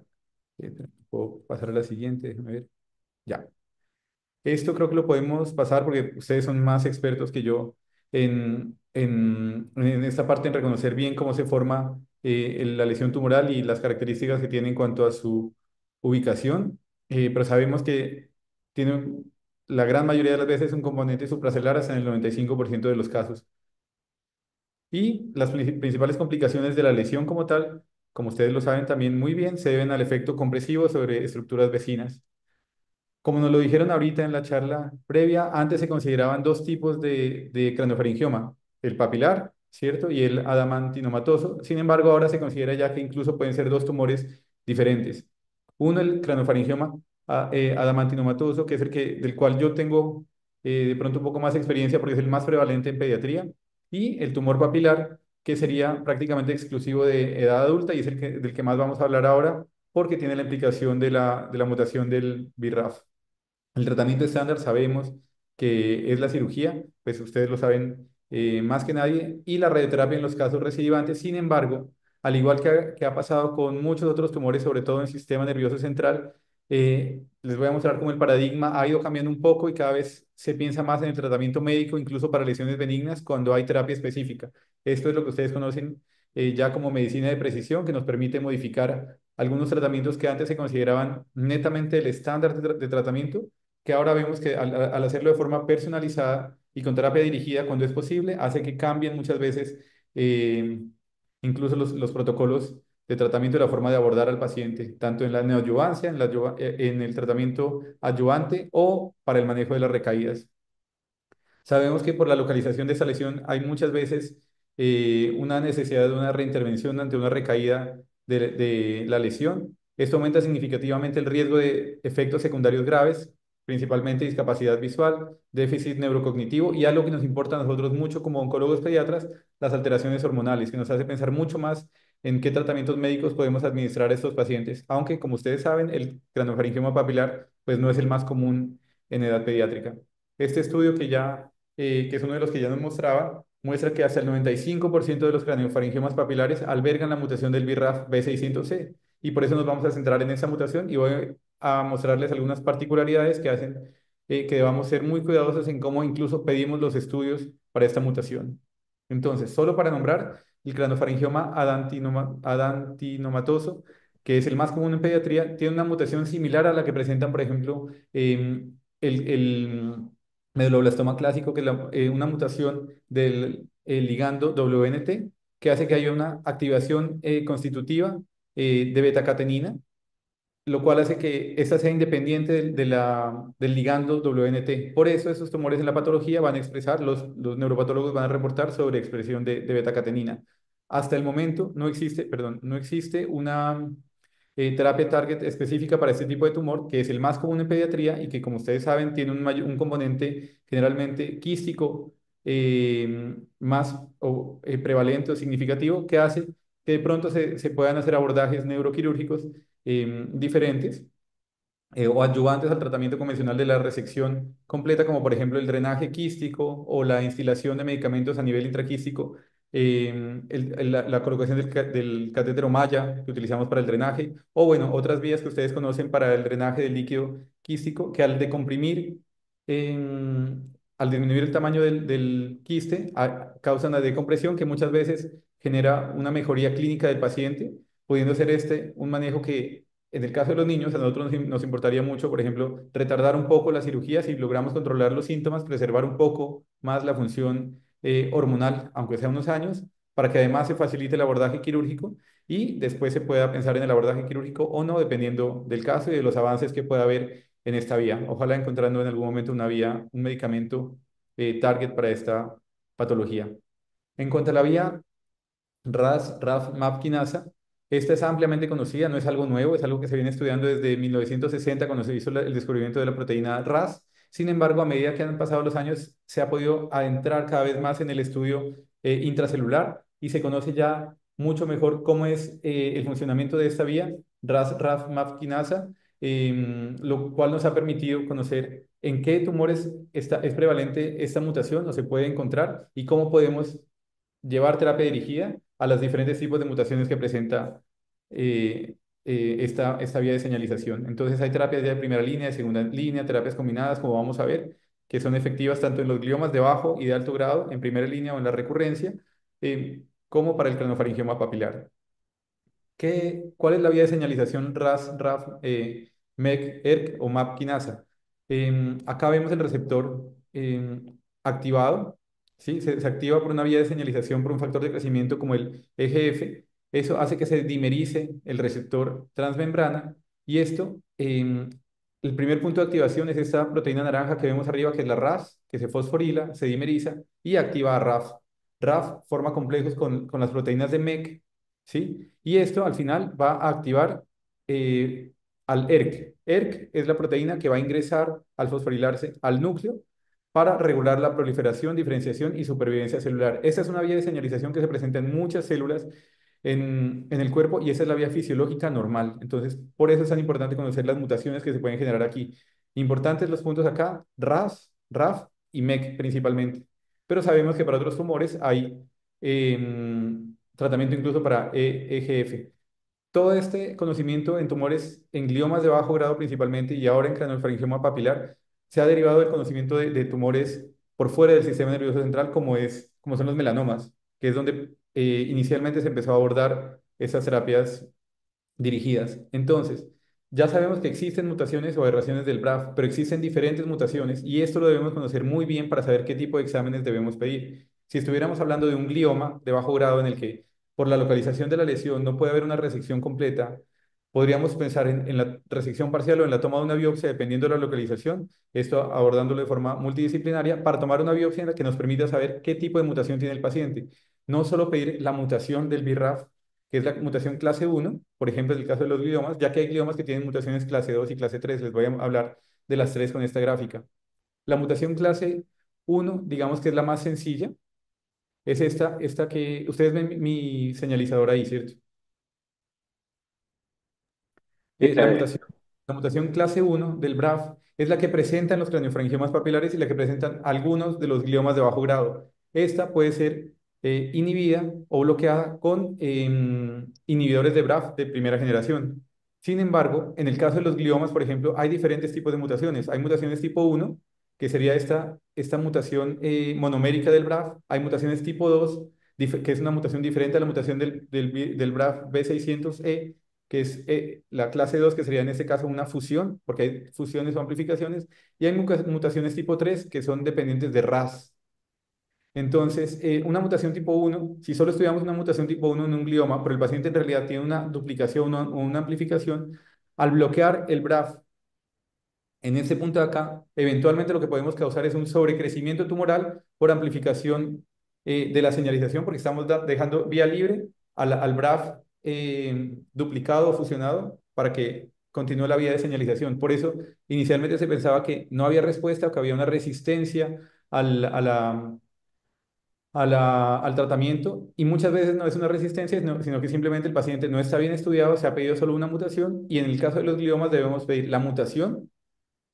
Puedo pasar a la siguiente, déjame ver. Ya. Esto creo que lo podemos pasar porque ustedes son más expertos que yo en esta parte, en reconocer bien cómo se forma la lesión tumoral y las características que tiene en cuanto a su ubicación, pero sabemos que tiene la gran mayoría de las veces un componente supracelular hasta en el 95% de los casos. Y las principales complicaciones de la lesión como tal, como ustedes lo saben también muy bien, se deben al efecto compresivo sobre estructuras vecinas. Como nos lo dijeron ahorita en la charla previa, antes se consideraban dos tipos de craniofaringioma, el papilar, ¿cierto? Y el adamantinomatoso. Sin embargo, ahora se considera ya que incluso pueden ser dos tumores diferentes. Uno, el craniofaringioma adamantinomatoso, que es del cual yo tengo de pronto un poco más experiencia porque es el más prevalente en pediatría, y el tumor papilar, que sería prácticamente exclusivo de edad adulta y es del que más vamos a hablar ahora porque tiene la implicación de la mutación del BRAF. El tratamiento estándar sabemos que es la cirugía, pues ustedes lo saben más que nadie, y la radioterapia en los casos recidivantes. Sin embargo, al igual que ha pasado con muchos otros tumores, sobre todo en el sistema nervioso central, les voy a mostrar cómo el paradigma ha ido cambiando un poco y cada vez se piensa más en el tratamiento médico, incluso para lesiones benignas, cuando hay terapia específica. Esto es lo que ustedes conocen ya como medicina de precisión, que nos permite modificar algunos tratamientos que antes se consideraban netamente el estándar de tratamiento, que ahora vemos que al hacerlo de forma personalizada y con terapia dirigida cuando es posible, hace que cambien muchas veces eh, incluso los protocolos de tratamiento y la forma de abordar al paciente, tanto en la neoadyuvancia, en el tratamiento adyuvante o para el manejo de las recaídas. Sabemos que por la localización de esta lesión hay muchas veces una necesidad de una reintervención ante una recaída de la lesión. Esto aumenta significativamente el riesgo de efectos secundarios graves, principalmente discapacidad visual, déficit neurocognitivo y algo que nos importa a nosotros mucho como oncólogos pediatras, las alteraciones hormonales, que nos hace pensar mucho más en qué tratamientos médicos podemos administrar a estos pacientes. Aunque, como ustedes saben, el craniofaringioma papilar pues no es el más común en edad pediátrica. Este estudio que es uno de los que ya nos mostraba, muestra que hasta el 95% de los craniofaringiomas papilares albergan la mutación del BRAF B600C. Y por eso nos vamos a centrar en esa mutación y voy a mostrarles algunas particularidades que hacen que debamos ser muy cuidadosos en cómo incluso pedimos los estudios para esta mutación. Entonces, solo para nombrar, el craniofaringioma adantinomatoso, que es el más común en pediatría, tiene una mutación similar a la que presentan, por ejemplo, el medulloblastoma clásico, que es una mutación del ligando WNT, que hace que haya una activación constitutiva de betacatenina, lo cual hace que esta sea independiente del ligando WNT. Por eso esos tumores en la patología van a expresar, los neuropatólogos van a reportar sobre expresión de betacatenina. Hasta el momento no existe una terapia target específica para este tipo de tumor, que es el más común en pediatría y que, como ustedes saben, tiene un componente generalmente quístico más prevalente o significativo, que hace que de pronto se puedan hacer abordajes neuroquirúrgicos diferentes o adyuvantes al tratamiento convencional de la resección completa, como por ejemplo el drenaje quístico o la instilación de medicamentos a nivel intraquístico, la colocación del catéter malla que utilizamos para el drenaje, o bueno, otras vías que ustedes conocen para el drenaje del líquido quístico, que al decomprimir, al disminuir el tamaño del quiste, causan la decompresión que muchas veces genera una mejoría clínica del paciente, pudiendo ser este un manejo que en el caso de los niños, a nosotros nos importaría mucho, por ejemplo, retardar un poco la cirugía si logramos controlar los síntomas, preservar un poco más la función hormonal, aunque sea unos años, para que además se facilite el abordaje quirúrgico y después se pueda pensar en el abordaje quirúrgico o no, dependiendo del caso y de los avances que pueda haber en esta vía. Ojalá encontrando en algún momento una vía, un medicamento target para esta patología. En cuanto a la vía RAS, MAP quinasa. Esta es ampliamente conocida, no es algo nuevo, es algo que se viene estudiando desde 1960 cuando se hizo el descubrimiento de la proteína RAS. Sin embargo, a medida que han pasado los años, se ha podido adentrar cada vez más en el estudio intracelular y se conoce ya mucho mejor cómo es el funcionamiento de esta vía, RAS-MAP quinasa, lo cual nos ha permitido conocer en qué tumores es prevalente esta mutación o se puede encontrar y cómo podemos llevar terapia dirigida a los diferentes tipos de mutaciones que presenta esta vía de señalización. Entonces hay terapias ya de primera línea, de segunda línea, terapias combinadas, como vamos a ver, que son efectivas tanto en los gliomas de bajo y de alto grado, en primera línea o en la recurrencia, como para el craniofaringioma papilar. ¿Cuál es la vía de señalización RAS, RAF, MEC, ERK o MAP quinasa? Acá vemos el receptor activado, ¿sí? Se activa por una vía de señalización por un factor de crecimiento como el EGF. Eso hace que se dimerice el receptor transmembrana y esto, el primer punto de activación es esta proteína naranja que vemos arriba, que es la RAS, que se fosforila, se dimeriza y activa a RAF. RAF forma complejos con las proteínas de MEC, ¿sí? Y esto al final va a activar al ERK. ERK es la proteína que va a ingresar al fosforilarse al núcleo para regular la proliferación, diferenciación y supervivencia celular. Esta es una vía de señalización que se presenta en muchas células en el cuerpo y esa es la vía fisiológica normal. Entonces, por eso es tan importante conocer las mutaciones que se pueden generar aquí. Importantes los puntos acá, RAS, RAF y MEC principalmente. pero sabemos que para otros tumores hay tratamiento incluso para EGF. Todo este conocimiento en tumores, en gliomas de bajo grado principalmente, y ahora en craniofaringioma papilar, se ha derivado del conocimiento de tumores por fuera del sistema nervioso central, como son los melanomas, que es donde inicialmente se empezó a abordar esas terapias dirigidas. Entonces, ya sabemos que existen mutaciones o aberraciones del BRAF, pero existen diferentes mutaciones y esto lo debemos conocer muy bien para saber qué tipo de exámenes debemos pedir. Si estuviéramos hablando de un glioma de bajo grado en el que por la localización de la lesión no puede haber una resección completa, podríamos pensar en la resección parcial o en la toma de una biopsia dependiendo de la localización, esto abordándolo de forma multidisciplinaria para tomar una biopsia en la que nos permita saber qué tipo de mutación tiene el paciente. No solo pedir la mutación del BRAF, que es la mutación clase 1, por ejemplo, en el caso de los gliomas, ya que hay gliomas que tienen mutaciones clase 2 y clase 3. Les voy a hablar de las tres con esta gráfica. La mutación clase 1, digamos que es la más sencilla, es esta que ustedes ven mi señalizador ahí, ¿cierto?
Sí,
La mutación clase 1 del BRAF es la que presentan los craniofaringiomas papilares y la que presentan algunos de los gliomas de bajo grado. Esta puede ser inhibida o bloqueada con inhibidores de BRAF de primera generación. Sin embargo, en el caso de los gliomas, por ejemplo, hay diferentes tipos de mutaciones. Hay mutaciones tipo 1, que sería esta mutación monomérica del BRAF. Hay mutaciones tipo 2, que es una mutación diferente a la mutación del BRAF B600E, que es la clase 2 que sería en este caso una fusión, porque hay fusiones o amplificaciones, y hay mutaciones tipo 3 que son dependientes de RAS. Entonces, una mutación tipo 1, si solo estudiamos una mutación tipo 1 en un glioma, pero el paciente en realidad tiene una duplicación o una amplificación, al bloquear el BRAF en este punto de acá, eventualmente lo que podemos causar es un sobrecrecimiento tumoral por amplificación de la señalización, porque estamos dejando vía libre al BRAF duplicado o fusionado para que continúe la vía de señalización. Por eso, inicialmente se pensaba que no había respuesta o que había una resistencia al, a la, al tratamiento, y muchas veces no es una resistencia, sino que simplemente el paciente no está bien estudiado, se ha pedido solo una mutación, y en el caso de los gliomas debemos pedir la mutación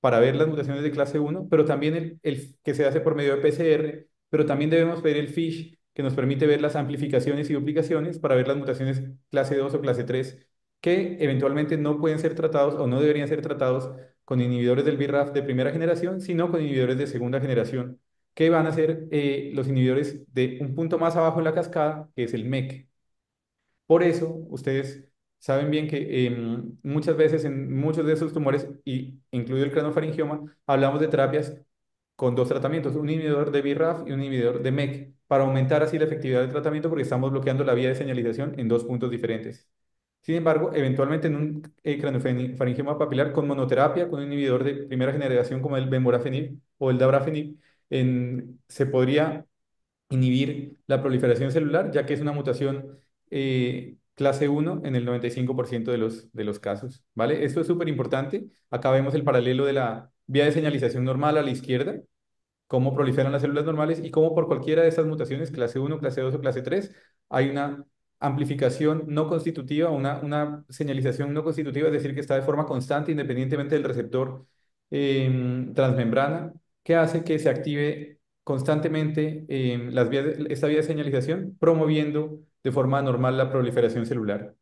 para ver las mutaciones de clase 1, pero también el que se hace por medio de PCR, pero también debemos pedir el FISH, que nos permite ver las amplificaciones y duplicaciones para ver las mutaciones clase 2 o clase 3, que eventualmente no pueden ser tratados o no deberían ser tratados con inhibidores del BRAF de primera generación, sino con inhibidores de segunda generación, que van a ser los inhibidores de un punto más abajo en la cascada, que es el MEK. Por eso, ustedes saben bien que muchas veces en muchos de esos tumores, y incluido el craniofaringioma, hablamos de terapias con dos tratamientos, un inhibidor de BRAF y un inhibidor de MEK, para aumentar así la efectividad del tratamiento porque estamos bloqueando la vía de señalización en dos puntos diferentes. Sin embargo, eventualmente en un craniofaringioma papilar con monoterapia, con un inhibidor de primera generación como el bemborafenib o el dabrafenib, se podría inhibir la proliferación celular, ya que es una mutación clase 1 en el 95% de los casos, ¿vale? Esto es súper importante. Acá vemos el paralelo de la vía de señalización normal a la izquierda, cómo proliferan las células normales y cómo por cualquiera de estas mutaciones, clase 1, clase 2 o clase 3, hay una amplificación no constitutiva, una señalización no constitutiva, es decir, que está de forma constante independientemente del receptor transmembrana, que hace que se active constantemente esta vía de señalización, promoviendo de forma normal la proliferación celular.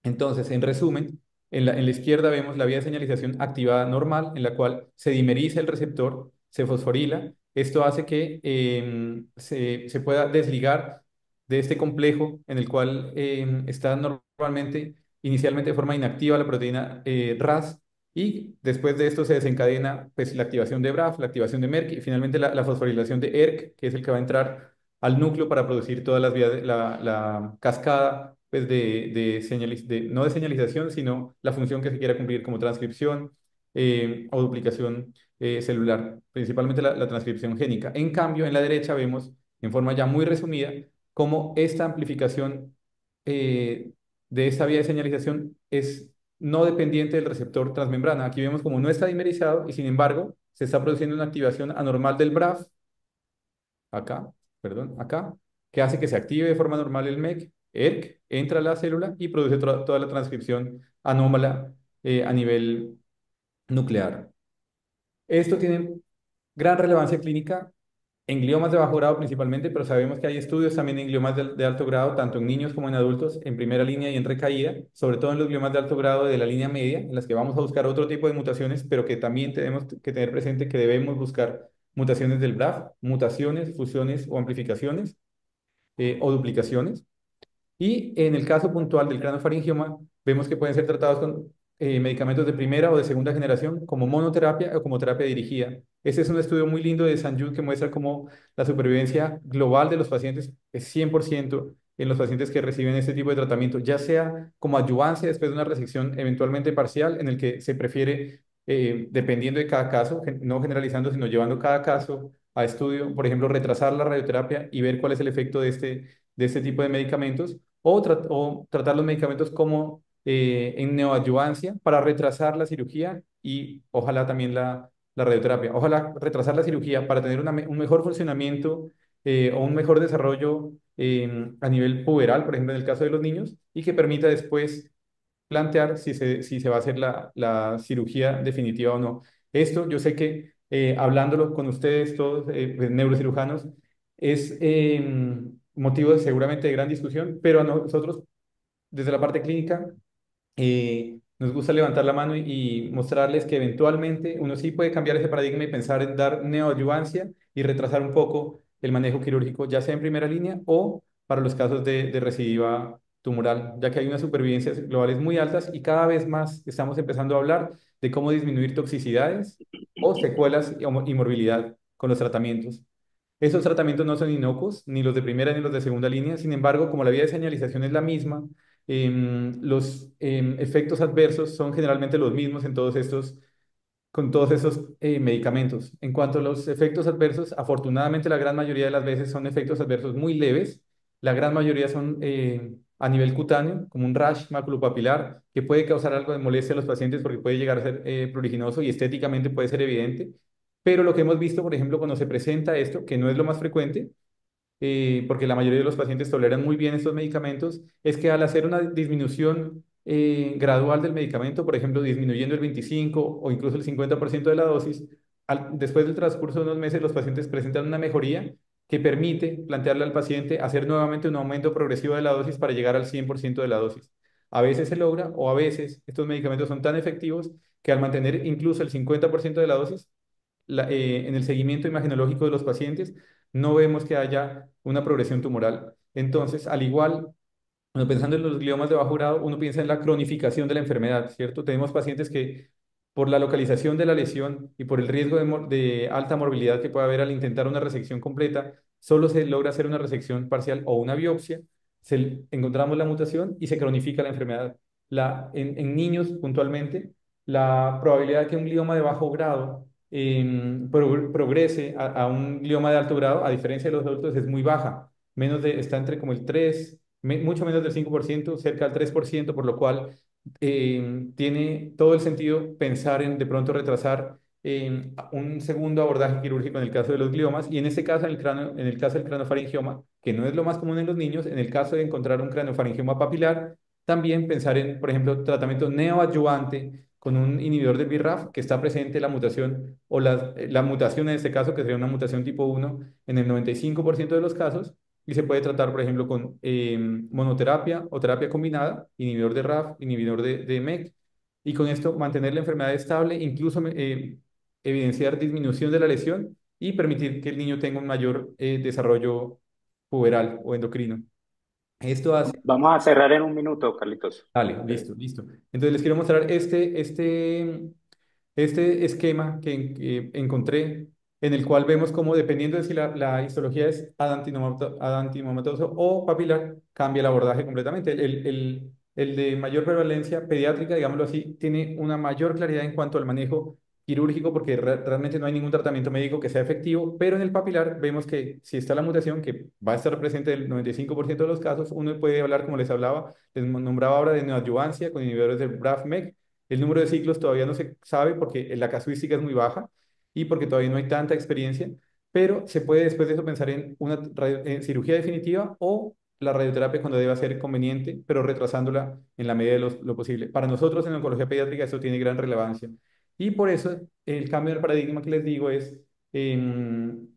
Entonces, en resumen, en la izquierda vemos la vía de señalización activada normal, en la cual se dimeriza el receptor, se fosforila. Esto hace que se pueda desligar de este complejo en el cual está normalmente, inicialmente de forma inactiva la proteína RAS, y después de esto se desencadena pues, la activación de BRAF, la activación de MERK y finalmente la fosforilación de ERK, que es el que va a entrar al núcleo para producir todas las vías, la cascada pues, no de señalización, sino la función que se quiera cumplir como transcripción o duplicación celular, principalmente la transcripción génica. En cambio, en la derecha vemos, en forma ya muy resumida, cómo esta amplificación de esta vía de señalización es no dependiente del receptor transmembrana. Aquí vemos como no está dimerizado y sin embargo se está produciendo una activación anormal del BRAF, acá, perdón, acá, que hace que se active de forma normal el MEK, ERK, entra a la célula y produce toda la transcripción anómala a nivel nuclear. Esto tiene gran relevancia clínica en gliomas de bajo grado principalmente, pero sabemos que hay estudios también en gliomas de alto grado, tanto en niños como en adultos, en primera línea y en recaída, sobre todo en los gliomas de alto grado de la línea media, en las que vamos a buscar otro tipo de mutaciones, pero que también tenemos que tener presente que debemos buscar mutaciones del BRAF, mutaciones, fusiones o amplificaciones o duplicaciones. Y en el caso puntual del cranofaringioma, vemos que pueden ser tratados con medicamentos de primera o de segunda generación, como monoterapia o como terapia dirigida. Este es un estudio muy lindo de San Jude que muestra cómo la supervivencia global de los pacientes es 100% en los pacientes que reciben este tipo de tratamiento, ya sea como adyuvancia después de una resección eventualmente parcial, en el que se prefiere, dependiendo de cada caso, no generalizando, sino llevando cada caso a estudio, por ejemplo, retrasar la radioterapia y ver cuál es el efecto de este tipo de medicamentos o tratar los medicamentos como en neoadyuvancia para retrasar la cirugía y ojalá también la radioterapia. Ojalá retrasar la cirugía para tener un mejor funcionamiento o un mejor desarrollo a nivel puberal, por ejemplo, en el caso de los niños, y que permita después plantear si se va a hacer la cirugía definitiva o no. Esto yo sé que hablándolo con ustedes todos, pues, neurocirujanos, es motivo seguramente de gran discusión, pero a nosotros desde la parte clínica nos gusta levantar la mano y mostrarles que eventualmente uno sí puede cambiar ese paradigma y pensar en dar neoadyuvancia y retrasar un poco el manejo quirúrgico, ya sea en primera línea o para los casos de recidiva tumoral, ya que hay unas supervivencias globales muy altas y cada vez más estamos empezando a hablar de cómo disminuir toxicidades o secuelas y morbilidad con los tratamientos. Esos tratamientos no son inocuos, ni los de primera ni los de segunda línea. Sin embargo, como la vía de señalización es la misma, los efectos adversos son generalmente los mismos en con todos esos medicamentos. En cuanto a los efectos adversos, afortunadamente la gran mayoría de las veces son efectos adversos muy leves. La gran mayoría son a nivel cutáneo, como un rash maculopapilar, que puede causar algo de molestia a los pacientes porque puede llegar a ser pruriginoso y estéticamente puede ser evidente. Pero lo que hemos visto, por ejemplo, cuando se presenta esto, que no es lo más frecuente, porque la mayoría de los pacientes toleran muy bien estos medicamentos, es que al hacer una disminución gradual del medicamento, por ejemplo, disminuyendo el 25 o incluso el 50% de la dosis, después del transcurso de unos meses los pacientes presentan una mejoría que permite plantearle al paciente hacer nuevamente un aumento progresivo de la dosis para llegar al 100% de la dosis. A veces se logra o a veces estos medicamentos son tan efectivos que al mantener incluso el 50% de la dosis, en el seguimiento imagenológico de los pacientes, no vemos que haya una progresión tumoral. Entonces, al igual, bueno, pensando en los gliomas de bajo grado, uno piensa en la cronificación de la enfermedad, ¿cierto? Tenemos pacientes que por la localización de la lesión y por el riesgo de alta morbilidad que puede haber al intentar una resección completa, solo se logra hacer una resección parcial o una biopsia, encontramos la mutación y se cronifica la enfermedad. En niños, puntualmente, la probabilidad de que un glioma de bajo grado progrese a un glioma de alto grado, a diferencia de los adultos, es muy baja. Está entre como el 3, mucho menos del 5%, cerca del 3%, por lo cual tiene todo el sentido pensar en de pronto retrasar un segundo abordaje quirúrgico en el caso de los gliomas y en este caso en el caso del cranofaringioma, que no es lo más común en los niños, en el caso de encontrar un cranofaringioma papilar, también pensar en, por ejemplo, tratamiento neoadyuvante con un inhibidor del BRAF que está presente la mutación o la mutación en este caso, que sería una mutación tipo 1 en el 95% de los casos, y se puede tratar, por ejemplo, con monoterapia o terapia combinada, inhibidor de RAF, inhibidor de MEK, y con esto mantener la enfermedad estable, incluso evidenciar disminución de la lesión y permitir que el niño tenga un mayor desarrollo puberal o endocrino. Esto hace.
Vamos a cerrar en un minuto, Carlitos.
Dale, listo, listo. Entonces les quiero mostrar este esquema que encontré, en el cual vemos cómo dependiendo de si la histología es adentinomatoso o papilar, cambia el abordaje completamente. El de mayor prevalencia pediátrica, digámoslo así, tiene una mayor claridad en cuanto al manejo quirúrgico porque realmente no hay ningún tratamiento médico que sea efectivo, pero en el papilar vemos que si está la mutación, que va a estar presente en el 95% de los casos, uno puede hablar, como les hablaba, les nombraba ahora de neoadyuvancia con inhibidores del BRAF/MEK. El número de ciclos todavía no se sabe porque la casuística es muy baja y porque todavía no hay tanta experiencia, pero se puede después de eso pensar en una cirugía definitiva o la radioterapia cuando deba ser conveniente, pero retrasándola en la medida de lo posible. Para nosotros en oncología pediátrica esto tiene gran relevancia. Y por eso el cambio del paradigma que les digo es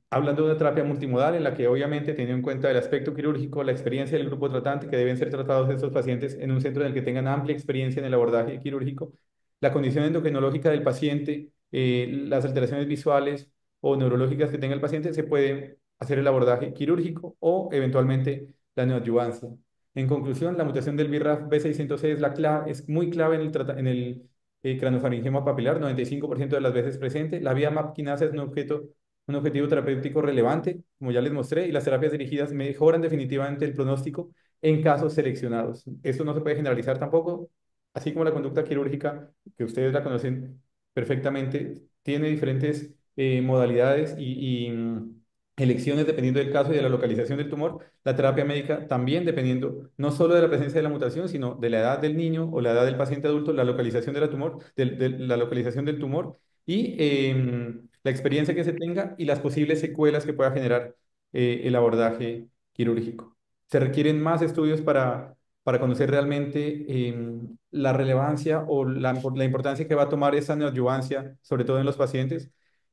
hablando de una terapia multimodal en la que obviamente teniendo en cuenta el aspecto quirúrgico, la experiencia del grupo tratante, que deben ser tratados estos pacientes en un centro en el que tengan amplia experiencia en el abordaje quirúrgico, la condición endocrinológica del paciente, las alteraciones visuales o neurológicas que tenga el paciente, se puede hacer el abordaje quirúrgico o eventualmente la neoadyuvancia. En conclusión, la mutación del BRAF B600C es muy clave en el craniofaringioma papilar, 95% de las veces presente. La vía MAP quinasa es un objetivo terapéutico relevante, como ya les mostré, y las terapias dirigidas mejoran definitivamente el pronóstico en casos seleccionados. Esto no se puede generalizar tampoco, así como la conducta quirúrgica, que ustedes la conocen perfectamente, tiene diferentes modalidades y elecciones dependiendo del caso y de la localización del tumor. La terapia médica también dependiendo no solo de la presencia de la mutación, sino de la edad del niño o la edad del paciente adulto, la localización de la localización del tumor y la experiencia que se tenga y las posibles secuelas que pueda generar el abordaje quirúrgico. Se requieren más estudios para conocer realmente la relevancia o la importancia que va a tomar esa neoadyuvancia, sobre todo en los pacientes.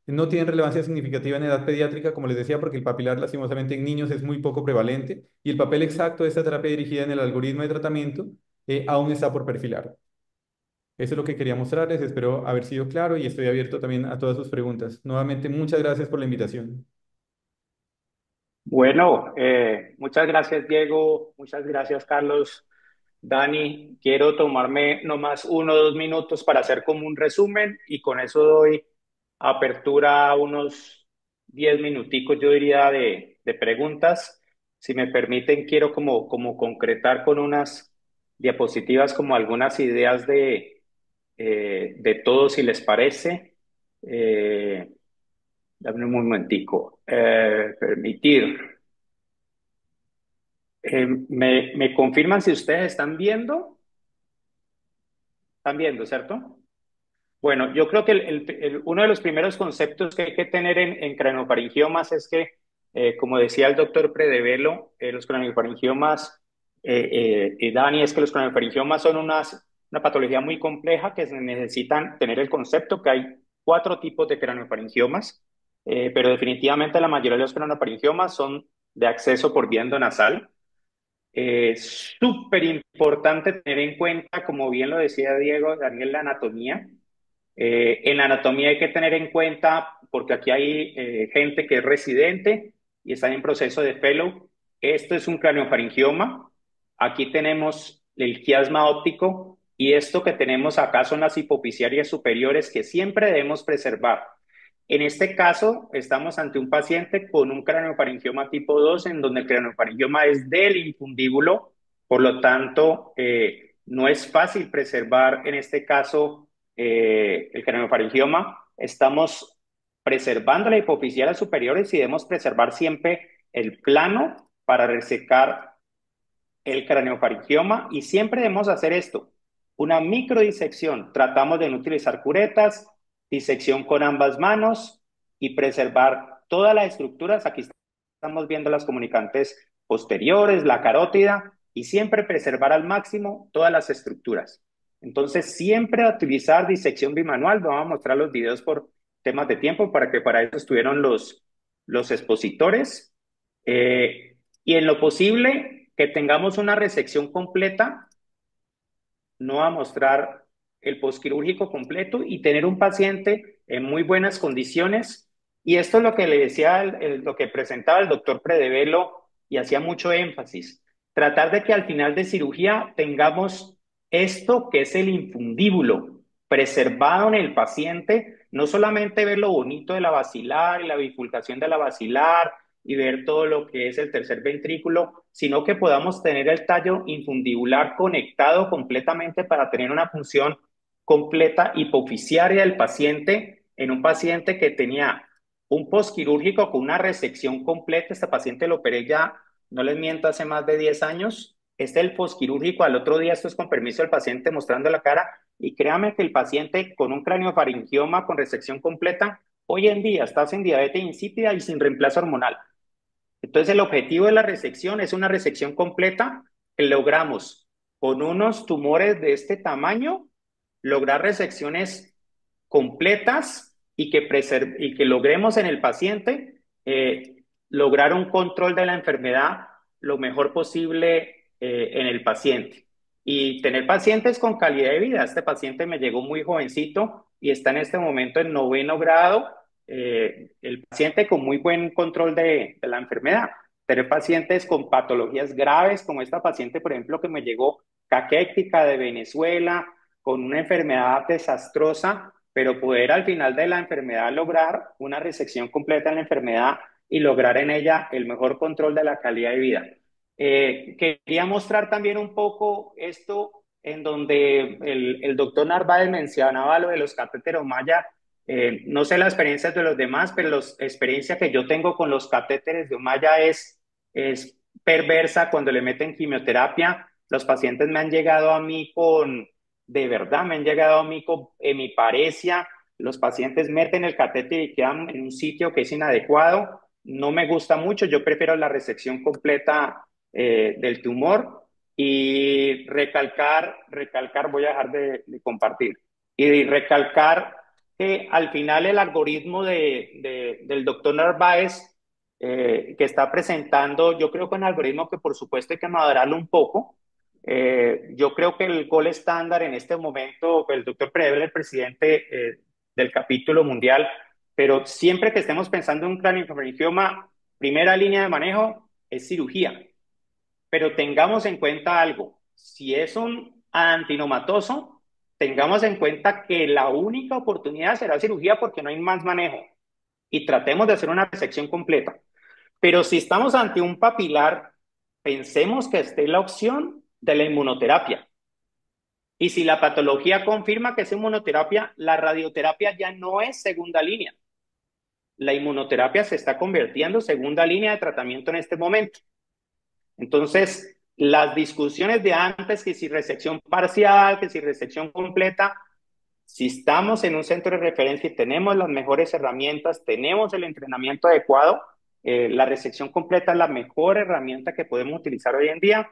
No tienen relevancia significativa en edad pediátrica, como les decía, porque el papilar lastimosamente en niños es muy poco prevalente y el papel exacto de esta terapia dirigida en el algoritmo de tratamiento aún está por perfilar. Eso es lo que quería mostrarles, espero haber sido claro y estoy abierto también a todas sus preguntas. Nuevamente, muchas gracias por la invitación.
Bueno, muchas gracias, Diego. Muchas gracias, Carlos. Dani, quiero tomarme nomás 1 o 2 minutos para hacer como un resumen y con eso doy apertura a unos 10 minuticos, yo diría, de preguntas. Si me permiten, quiero como concretar con unas diapositivas como algunas ideas de todo, si les parece. Eh, Dame un momentico. Permitir. ¿Me confirman si ustedes están viendo? ¿Están viendo, cierto? Bueno, yo creo que uno de los primeros conceptos que hay que tener en craneofaringiomas es que, como decía el doctor Predevelo, los craneofaringiomas, y Dani, es que los craneofaringiomas son una patología muy compleja que se necesitan tener el concepto que hay 4 tipos de craneofaringiomas, pero definitivamente la mayoría de los craneofaringiomas son de acceso por vía endonasal. Es súper importante tener en cuenta, como bien lo decía Diego, Daniel, la anatomía. En la anatomía hay que tener en cuenta, porque aquí hay gente que es residente y está en proceso de fellow. Esto es un craneofaringioma. Aquí tenemos el quiasma óptico y esto que tenemos acá son las hipofisiarias superiores que siempre debemos preservar. En este caso, estamos ante un paciente con un craneofaringioma tipo 2, en donde el craneofaringioma es del infundíbulo, por lo tanto, no es fácil preservar en este caso el craneofaringioma. Estamos preservando la hipofisiaria superiores y debemos preservar siempre el plano para resecar el craneofaringioma y siempre debemos hacer esto, una microdisección. Tratamos de no utilizar curetas, disección con ambas manos y preservar todas las estructuras. Aquí estamos viendo las comunicantes posteriores, la carótida y siempre preservar al máximo todas las estructuras. Entonces, siempre utilizar disección bimanual. Vamos a mostrar los videos por temas de tiempo para que para eso estuvieron los expositores. Y en lo posible, que tengamos una resección completa, no a mostrar el posquirúrgico completo y tener un paciente en muy buenas condiciones. Y esto es lo que le decía, lo que presentaba el doctor Predevelo y hacía mucho énfasis. Tratar de que al final de cirugía tengamos esto que es el infundíbulo preservado en el paciente, no solamente ver lo bonito de la basilar y la bifurcación de la basilar y ver todo lo que es el tercer ventrículo, sino que podamos tener el tallo infundibular conectado completamente para tener una función completa hipofisiaria del paciente en un paciente que tenía un postquirúrgico con una resección completa. Este paciente lo operé ya, no les miento, hace más de 10 años. Este es el postquirúrgico, al otro día, esto es con permiso del paciente mostrando la cara, y créame que el paciente con un craneofaringioma con resección completa, hoy en día está sin diabetes insípida y sin reemplazo hormonal. Entonces, el objetivo de la resección es una resección completa que logramos con unos tumores de este tamaño, lograr resecciones completas y que logremos en el paciente lograr un control de la enfermedad lo mejor posible en el paciente y tener pacientes con calidad de vida. Este paciente me llegó muy jovencito y está en este momento en 9º grado. El paciente con muy buen control de la enfermedad. Tener pacientes con patologías graves, como esta paciente, por ejemplo, que me llegó caquética de Venezuela, con una enfermedad desastrosa, pero poder al final de la enfermedad lograr una resección completa en la enfermedad y lograr en ella el mejor control de la calidad de vida. Quería mostrar también un poco esto en donde el doctor Narváez mencionaba lo de los catéteros Maya. No sé las experiencias de los demás, pero la experiencia que yo tengo con los catéteres de Maya es perversa cuando le meten quimioterapia. Los pacientes me han llegado a mí de verdad, me han llegado a mí con hemiparesia. Los pacientes meten el catéter y quedan en un sitio que es inadecuado. No me gusta mucho, yo prefiero la resección completa del tumor y recalcar, voy a dejar de compartir, y recalcar que al final el algoritmo del doctor Narváez que está presentando, yo creo que un algoritmo que por supuesto hay que madurarlo un poco. Yo creo que el gol estándar en este momento, el doctor Predel, el presidente del capítulo mundial, pero siempre que estemos pensando en un craniofaringioma, primera línea de manejo es cirugía. Pero tengamos en cuenta algo, si es un adenatinomatoso, tengamos en cuenta que la única oportunidad será cirugía porque no hay más manejo y tratemos de hacer una resección completa. Pero si estamos ante un papilar, pensemos que esté la opción de la inmunoterapia. Y si la patología confirma que es inmunoterapia, la radioterapia ya no es segunda línea. La inmunoterapia se está convirtiendo en segunda línea de tratamiento en este momento. Entonces, las discusiones de antes, que si resección parcial, que si resección completa, si estamos en un centro de referencia y tenemos las mejores herramientas, tenemos el entrenamiento adecuado, la resección completa es la mejor herramienta que podemos utilizar hoy en día.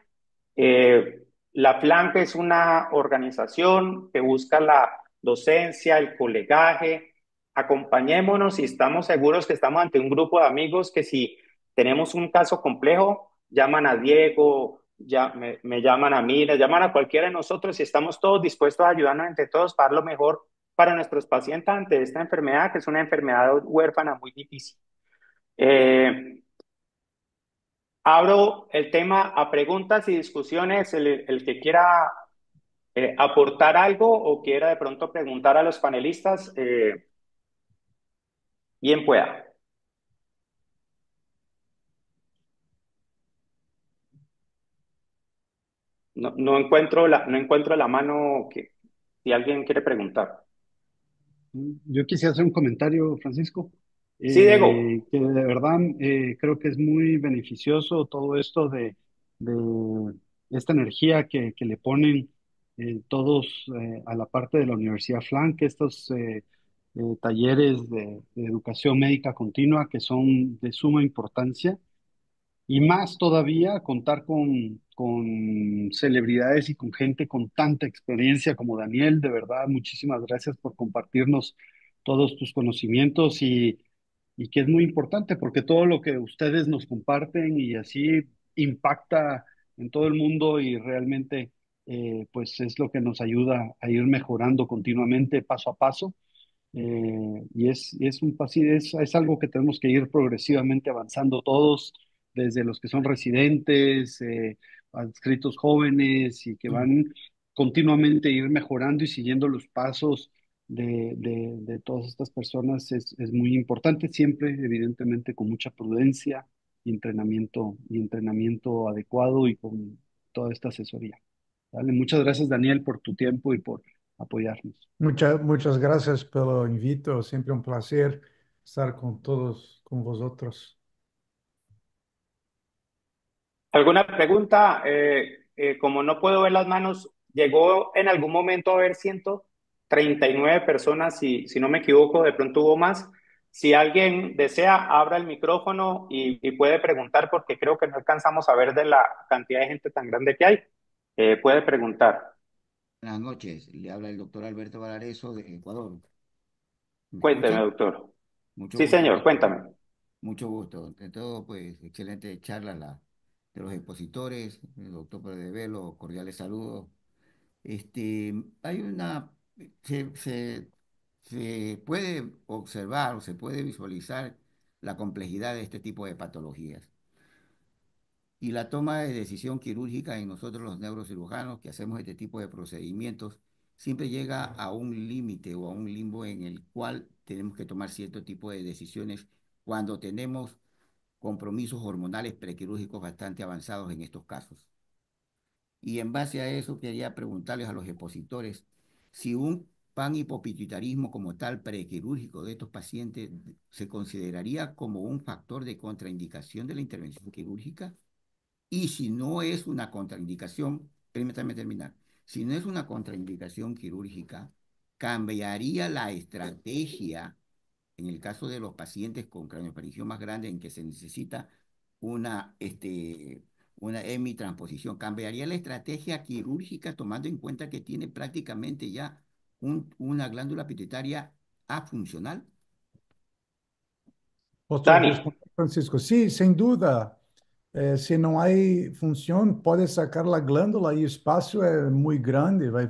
La FLANC es una organización que busca la docencia, el colegaje. Acompañémonos y estamos seguros que estamos ante un grupo de amigos que si tenemos un caso complejo, llaman a Diego, ya me llaman a mí, le llaman a cualquiera de nosotros y estamos todos dispuestos a ayudarnos entre todos para lo mejor para nuestros pacientes ante esta enfermedad, que es una enfermedad huérfana muy difícil. Abro el tema a preguntas y discusiones. El que quiera aportar algo o quiera de pronto preguntar a los panelistas, bien pueda. No encuentro la mano que si alguien quiere preguntar.
Yo quisiera hacer un comentario, Francisco,
Sí, Diego.
que de verdad creo que es muy beneficioso todo esto de esta energía que le ponen todos a la parte de la Universidad Flank, estos talleres de educación médica continua que son de suma importancia. Y más todavía contar con celebridades y con gente con tanta experiencia como Daniel. De verdad, muchísimas gracias por compartirnos todos tus conocimientos y que es muy importante porque todo lo que ustedes nos comparten y así impacta en todo el mundo y realmente pues es lo que nos ayuda a ir mejorando continuamente paso a paso. Es algo que tenemos que ir progresivamente avanzando todos, desde los que son residentes, adscritos jóvenes y que van continuamente ir mejorando y siguiendo los pasos de todas estas personas es muy importante, siempre evidentemente con mucha prudencia y entrenamiento adecuado y con toda esta asesoría. ¿Vale? Muchas gracias, Daniel, por tu tiempo y por apoyarnos.
Muchas gracias pelo invito. Siempre un placer estar con todos, con vosotros.
¿Alguna pregunta? Como no puedo ver las manos, llegó en algún momento a haber 139 personas, si no me equivoco, de pronto hubo más. Si alguien desea, abra el micrófono y puede preguntar, porque creo que no alcanzamos a ver de la cantidad de gente tan grande que hay. Puede preguntar.
Buenas noches, le habla el doctor Alberto Valareso de Ecuador. ¿Me
Cuénteme,
escucha?
doctor.
Mucho
Sí,
gusto,
señor,
doctor.
cuéntame.
Mucho gusto. De todo, pues, excelente charla de los expositores, el doctor Pérez de Velo, cordiales saludos. Hay una, se, se, se puede observar o se puede visualizar la complejidad de este tipo de patologías. Y la toma de decisión quirúrgica en nosotros los neurocirujanos que hacemos este tipo de procedimientos siempre llega a un límite o a un limbo en el cual tenemos que tomar cierto tipo de decisiones cuando tenemos compromisos hormonales prequirúrgicos bastante avanzados en estos casos. Y en base a eso quería preguntarles a los expositores si un panhipopituitarismo como tal prequirúrgico de estos pacientes se consideraría como un factor de contraindicación de la intervención quirúrgica. Y si no es una contraindicación, permítame terminar, si no es una contraindicación quirúrgica, cambiaría la estrategia en el caso de los pacientes con craniofaringioma más grande en que se necesita una, una hemitransposición. ¿Cambiaría la estrategia quirúrgica tomando en cuenta que tiene prácticamente ya una glándula pituitaria afuncional?
Posso
Dani,
responder, Francisco? Sí, sin duda. Se não há função, pode sacar a glândula e o espaço é muito grande, vai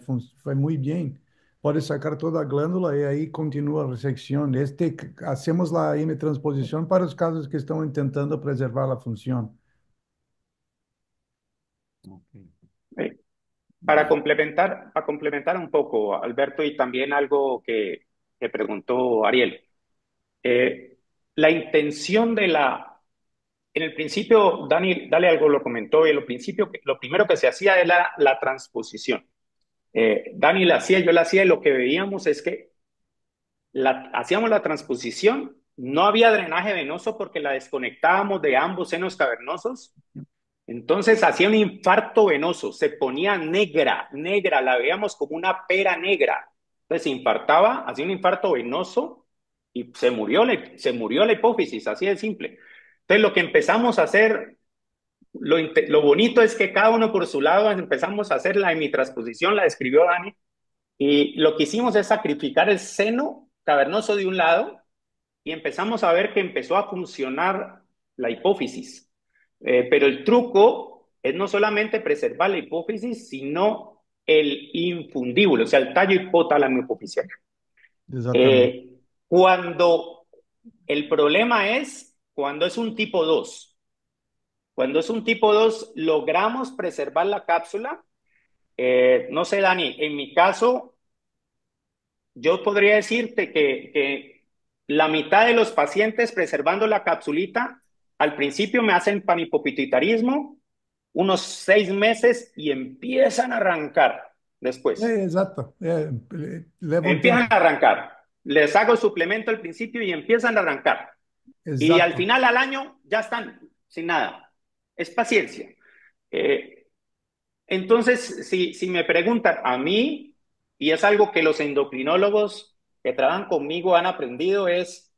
muito bem. Pode sacar toda a glândula e aí continua a ressecção. Hacemos a hemitransposição para os casos que estão tentando preservar a função.
Ok.
eh,
Bien.
para complementar un poco, Alberto, y también algo que preguntó Ariel, eh, la intención de en el principio, Dani, Dale algo lo comentó, y en lo principio, lo primero que se hacía era la transposición. Dani la hacía, yo la hacía, y lo que veíamos es que hacíamos la transposición, no había drenaje venoso porque la desconectábamos de ambos senos cavernosos, entonces hacía un infarto venoso, se ponía negra, negra, la veíamos como una pera negra. Entonces se infartaba, hacía un infarto venoso y se murió la hipófisis, así de simple. Entonces lo que empezamos a hacer, lo bonito es que cada uno por su lado empezamos a hacer la hemitransposición, la describió Dani, y lo que hicimos es sacrificar el seno cavernoso de un lado y empezamos a ver que empezó a funcionar la hipófisis. Pero el truco es no solamente preservar la hipófisis, sino el infundíbulo, o sea, el tallo hipotálamo hipofisiario.
Exatamente.
Eh, cuando el problema es cuando es un tipo 2. Cuando es un tipo 2 logramos preservar la cápsula. No sé, Dani, en mi caso, yo podría decirte que la mitad de los pacientes preservando la capsulita, al principio me hacen panhipopituitarismo, unos 6 meses y empiezan a arrancar después.
Exato. Leva um
Empiezan
tempo.
a arrancar. Les hago suplemento al principio y empiezan a arrancar. Y al
Exato.
final, al año, ya están sin nada. Es paciencia. Eh, entonces, si me preguntan a mí, y es algo que los endocrinólogos que trabajan conmigo han aprendido, es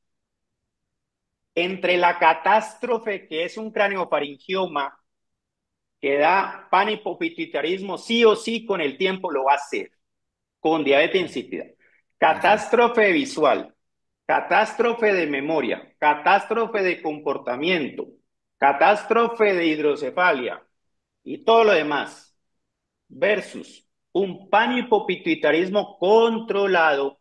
entre la catástrofe que es un craneofaringioma que da panhipopituitarismo, sí o sí con el tiempo lo va a hacer, con diabetes insípida.
Así es.
Catástrofe visual, catástrofe de memoria, catástrofe de comportamiento, catástrofe de hidrocefalia y todo lo demás, versus un panhipopituitarismo controlado.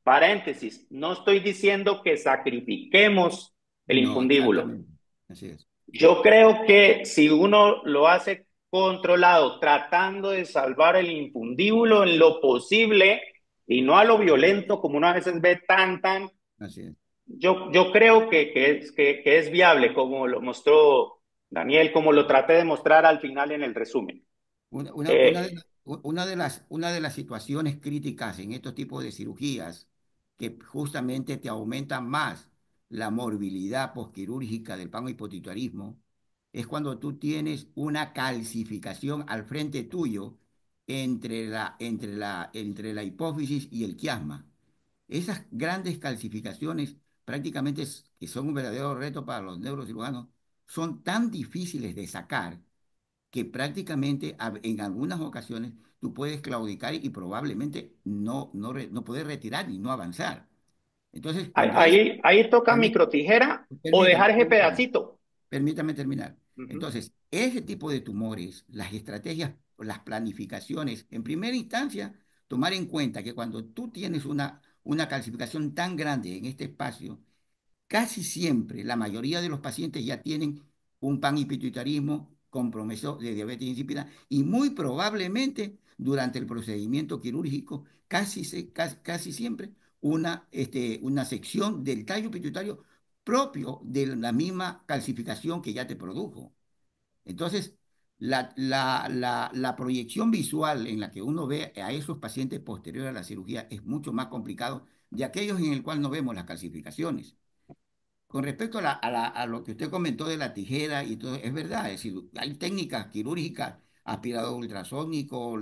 Paréntesis, no estoy diciendo que sacrifiquemos el
No,
infundíbulo.
exactamente. Así es.
Yo creo que si uno lo hace controlado, tratando de salvar el infundíbulo en lo posible y no a lo violento como uno a veces ve tan,
Así es.
yo creo que es viable, como lo mostró Daniel, como lo traté de mostrar al final en el resumen.
Una, una, una de,
Eh,
una de las situaciones críticas en estos tipos de cirugías que justamente te aumentan más la morbilidad posquirúrgica del panhipopituitarismo es cuando tú tienes una calcificación al frente tuyo entre la hipófisis y el quiasma. Esas grandes calcificaciones prácticamente que son un verdadero reto para los neurocirujanos, son tan difíciles de sacar que prácticamente en algunas ocasiones tú puedes claudicar y probablemente no poder retirar y no avanzar. Entonces, cuando es,
Ahí toca
permí-
microtijera o
permítame,
dejar ese
permítame.
pedacito.
Permítame terminar.
Ujú.
Entonces, ese tipo de tumores, las estrategias, las planificaciones, en primera instancia, tomar en cuenta que cuando tú tienes una calcificación tan grande en este espacio, casi siempre, la mayoría de los pacientes ya tienen un panhipituitarismo compromiso de diabetes insípida y muy probablemente durante el procedimiento quirúrgico, casi siempre, una sección del tallo pituitario propio de la misma calcificación que ya te produjo. Entonces, la proyección visual en la que uno ve a esos pacientes posteriores a la cirugía es mucho más complicado de aquellos en el cual no vemos las calcificaciones. Con respecto a lo que usted comentó de la tijera y todo, es verdad, es decir, hay técnicas quirúrgicas, aspirador ultrasónico,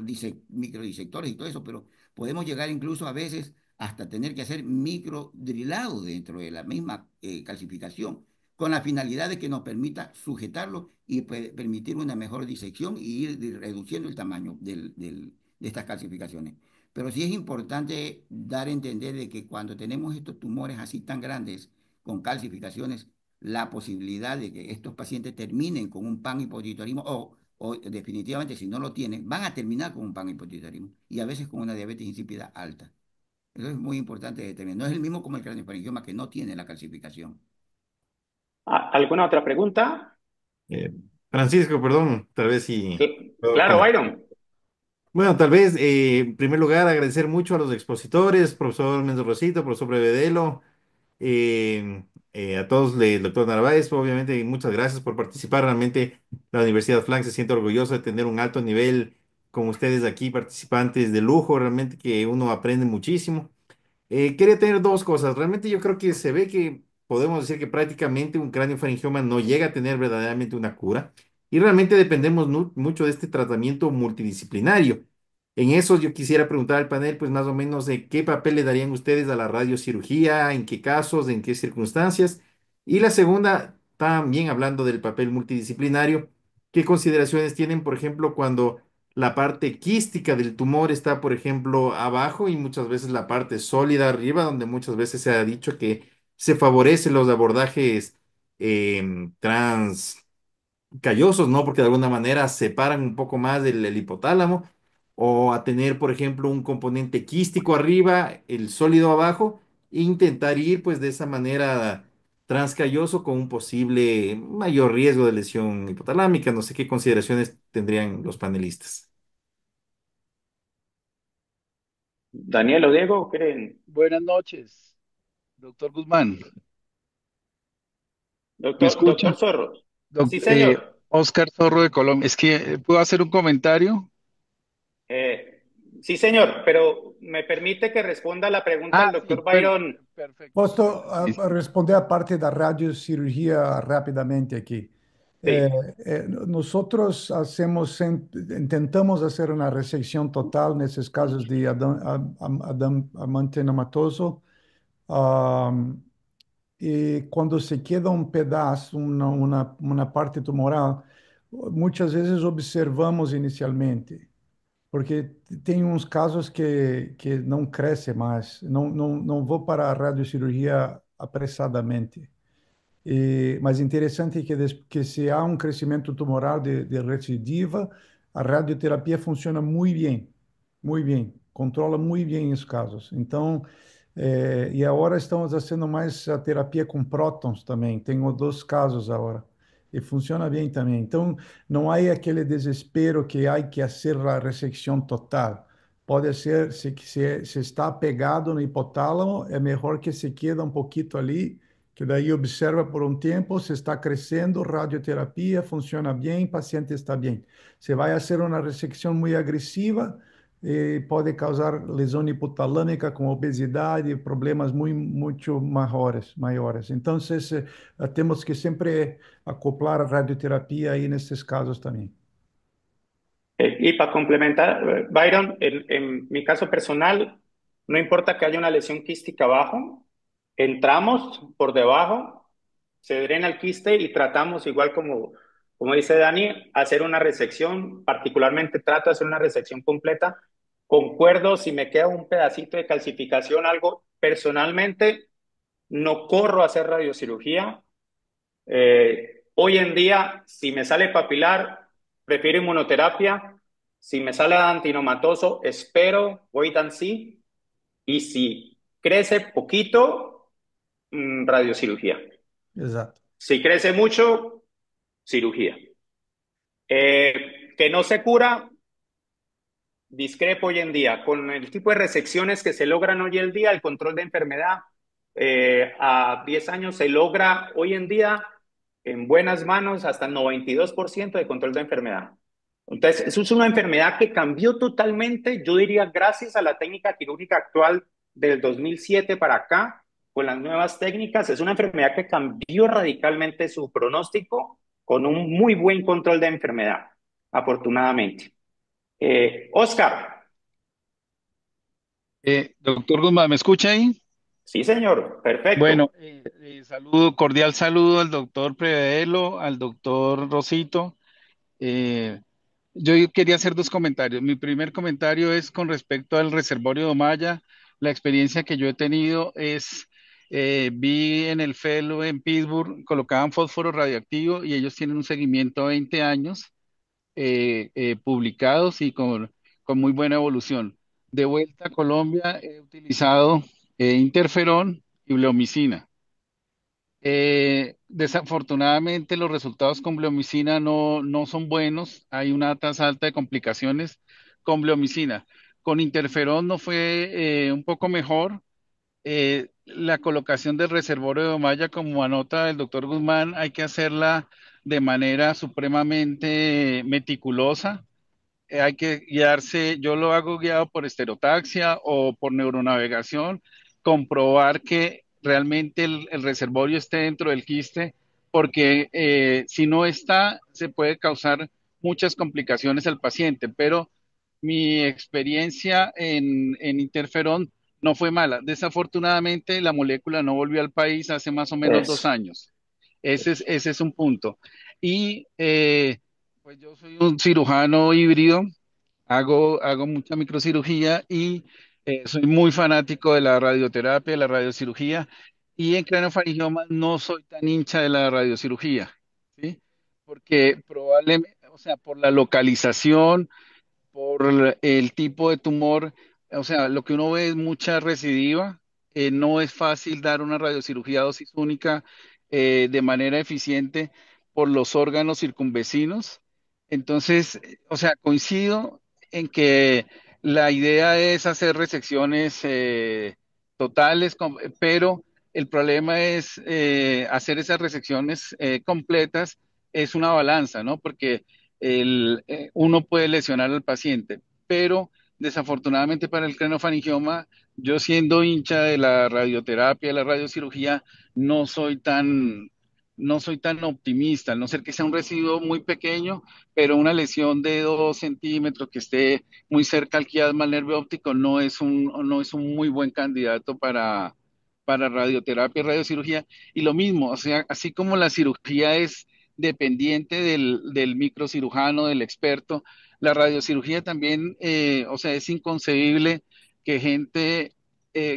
microdisectores y todo eso, pero podemos llegar incluso a veces hasta tener que hacer microdrilado dentro de la misma calcificación, con la finalidad de que nos permita sujetarlo y permitir una mejor disección y ir reduciendo el tamaño de estas calcificaciones. Pero sí es importante dar a entender de que cuando tenemos estos tumores así tan grandes, con calcificaciones, la posibilidad de que estos pacientes terminen con un panhipotiroidismo o definitivamente si no lo tienen, van a terminar con un panhipotiroidismo y a veces con una diabetes insípida alta. Eso es muy importante determinar. No es el mismo como el craniofaringioma que no tiene la calcificación.
¿Alguna otra pregunta?
Eh, Francisco, perdón, tal vez si puedo
Claro,
comentar.
Byron.
Bueno, tal vez, en primer lugar, agradecer mucho a los expositores, profesor Mendoza Rosito, profesor Brevedelo, a todos, el doctor Narváez, obviamente, y muchas gracias por participar. Realmente la Universidad Flank se siente orgullosa de tener un alto nivel con ustedes aquí, participantes de lujo, realmente que uno aprende muchísimo. Quería tener dos cosas. Realmente yo creo que se ve que podemos decir que prácticamente un craniofaringioma no llega a tener verdaderamente una cura y realmente dependemos mucho de este tratamiento multidisciplinario. En eso yo quisiera preguntar al panel, pues más o menos, de qué papel le darían ustedes a la radiocirugía, en qué casos, en qué circunstancias. Y la segunda, también hablando del papel multidisciplinario, ¿qué consideraciones tienen, por ejemplo, cuando la parte quística del tumor está, por ejemplo, abajo y muchas veces la parte sólida arriba, donde muchas veces se ha dicho que se favorecen los abordajes callosos, ¿no? Porque de alguna manera separan un poco más el hipotálamo, o a tener, por ejemplo, un componente quístico arriba, el sólido abajo, e intentar ir, pues, de esa manera transcalloso con un posible mayor riesgo de lesión hipotalámica. No sé qué consideraciones tendrían los panelistas.
Daniel o Diego, ¿creen?
Buenas noches, doctor Guzmán. ¿Me
Doctor
escucha?
Zorro. Sí, señor.
Oscar Zorro de Colombia. Es que, ¿puedo hacer un comentario?
Eh, sí, señor, pero me permite que responda la pregunta
Ah,
del
sí,
doctor Byron.
perfecto.
Posso
Sí, sí.
responder a parte da radiocirurgia rapidamente aqui.
Sí.
Nosotros intentamos hacer una resección total nesses casos de amantematoso. E quando se queda um pedaço, uma parte tumoral, muitas vezes observamos inicialmente, porque tem uns casos que não cresce mais. Não vou para a radiocirurgia apressadamente. Mas interessante que se há um crescimento tumoral de recidiva, a radioterapia funciona muito bem, controla muito bem os casos. Então, e agora estamos fazendo mais a terapia com prótons também. Tenho dois casos agora e funciona bem também. Então, não há aquele desespero que há que fazer a ressecção total. Pode ser, se está pegado no hipotálamo, é melhor que se quede um pouquinho ali, que daí observa por um tempo, se está crescendo, radioterapia, funciona bem, paciente está bem. Se vai fazer uma ressecção muito agressiva, pode causar lesão hipotalâmica com obesidade, problemas muito maiores. Então, temos que sempre acoplar a radioterapia aí nesses casos também.
Y para complementar, Byron, en mi caso personal, no importa que haya una lesión quística abajo, entramos por debajo, se drena el quiste y tratamos, igual como dice Dani, hacer una resección. Particularmente trato de hacer una resección completa. Concuerdo, si me queda un pedacito de calcificación, algo, personalmente no corro a hacer radiocirugía. Hoy en día, si me sale papilar, prefiero inmunoterapia. Si me sale adenoma-toxoso, espero, wait and see. Y si crece poquito, radiocirugía.
Exato.
Si crece mucho, cirugía. Que no se cura, discrepo hoy en día. Con el tipo de resecciones que se logran hoy en día, el control de enfermedad a 10 años se logra hoy en día en buenas manos hasta el 92% de control de enfermedad. Entonces, eso es una enfermedad que cambió totalmente, yo diría, gracias a la técnica quirúrgica actual del 2007 para acá, con las nuevas técnicas. Es una enfermedad que cambió radicalmente su pronóstico con un muy buen control de enfermedad, afortunadamente. Oscar.
Doctor Guzmán, ¿me escucha ahí?
Sí, señor,
Bueno,
perfecto.
cordial saludo al doctor Predelo, al doctor Rosito. Eh, yo quería hacer dos comentarios. Mi primer comentario es con respecto al reservorio de Omaya. La experiencia que yo he tenido es, vi en el FELO en Pittsburgh, colocaban fósforo radioactivo y ellos tienen un seguimiento a 20 años publicados y con muy buena evolución. De vuelta a Colombia he utilizado interferón y bleomicina. Desafortunadamente los resultados con bleomicina no son buenos, hay una tasa alta de complicaciones con bleomicina. Con interferón no fue un poco mejor. La colocación del reservorio de malla, como anota el doctor Guzmán, hay que hacerla de manera supremamente meticulosa. Hay que guiarse, yo lo hago guiado por estereotaxia o por neuronavegación, comprobar que realmente el reservorio esté dentro del quiste, porque si no está, se puede causar muchas complicaciones al paciente, pero mi experiencia en interferón no fue mala. Desafortunadamente, la molécula no volvió al país hace más o menos dos
Eso.
años. Ese es un punto. Y pues yo soy un cirujano híbrido. Hago mucha microcirugía y soy muy fanático de la radioterapia, de la radiocirugía, y en craneofaringioma no soy tan hincha de la radiocirugía, ¿sí? Porque probablemente, o sea, por la localización, por el tipo de tumor, o sea, lo que uno ve es mucha recidiva, no es fácil dar una radiocirugía dosis única de manera eficiente por los órganos circunvecinos. Entonces, o sea, coincido en que la idea es hacer resecciones totales, pero el problema es hacer esas resecciones completas, es una balanza, ¿no? Porque uno puede lesionar al paciente, pero desafortunadamente para el craniofaringioma, yo siendo hincha de la radioterapia, de la radiocirugía, no soy tan, no soy tan optimista, a no ser que sea un residuo muy pequeño, pero una lesión de 2 centímetros que esté muy cerca al quiasma, al nervio óptico, no es un muy buen candidato para radioterapia y radiocirugía. Y lo mismo, o sea, así como la cirugía es dependiente del microcirujano, del experto. La radiocirugía también, o sea, es inconcebible que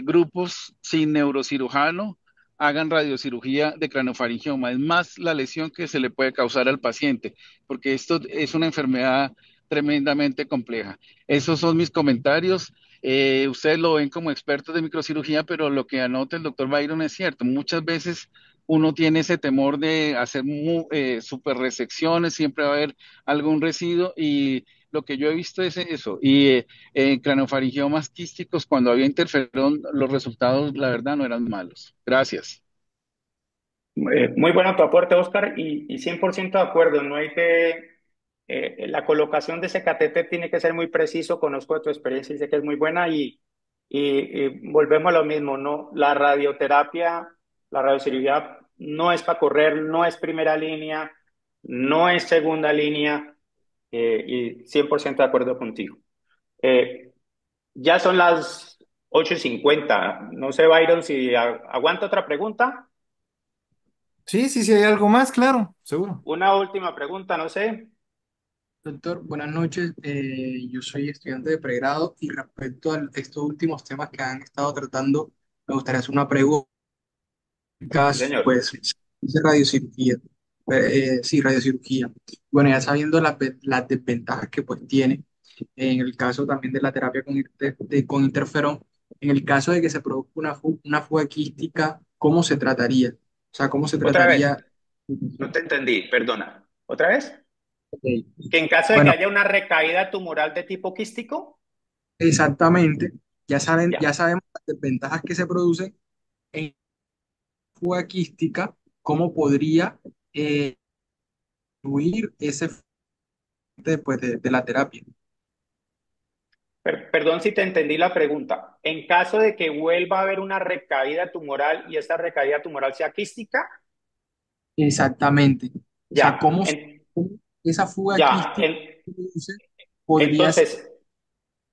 grupos sin neurocirujano hagan radiocirugía de craneofaringioma. Es más la lesión que se le puede causar al paciente, porque esto es una enfermedad tremendamente compleja. Esos son mis comentarios. Ustedes lo ven como expertos de microcirugía, pero lo que anota el doctor Byron es cierto. Muchas veces uno tiene ese temor de hacer super resecciones, siempre va a haber algún residuo y lo que yo he visto es eso. Y en craneofaringiomas quísticos, cuando había interferón, los resultados, la verdad, no eran malos. Gracias.
Muy bueno tu aporte, Oscar, y 100% de acuerdo. No hay que. La colocación de ese catéter tiene que ser muy preciso. Conozco de tu experiencia y sé que es muy buena. Y volvemos a lo mismo, ¿no? La radioterapia, la radiocirugía no es para correr, no es primera línea, no es segunda línea. Y 100% de acuerdo contigo. Eh, ya son las 8:50. No sé, Byron, si aguanta otra pregunta.
Sí, sí, sí, hay algo más, claro, seguro.
Una última pregunta, no sé.
Doctor, buenas noches. Yo soy estudiante de pregrado y respecto a estos últimos temas que han estado tratando, me gustaría hacer una pregunta.
Sí,
caso,
señor.
pues, hice radiocirugía. Sí, radiocirugía. Bueno, ya sabiendo las desventajas que pues tiene, en el caso también de la terapia con interferón, en el caso de que se produzca una fuga quística, ¿cómo se trataría? O sea, ¿cómo se
Otra vez,
trataría?
no te entendí, perdona. ¿Otra vez?
Ok.
Que en caso de que
Bueno,
haya una recaída tumoral de tipo quístico,
exactamente, ya
ya.
sabemos las desventajas que se producen en fuga quística, ¿cómo podría fluir ese después de la terapia?
Perdón si te entendí la pregunta. En caso de que vuelva a haber una recaída tumoral y esta recaída tumoral sea quística,
Exactamente. O sea,
ya.
cómo esa fuga
Ya.
quística que produce podría ser
Entonces, el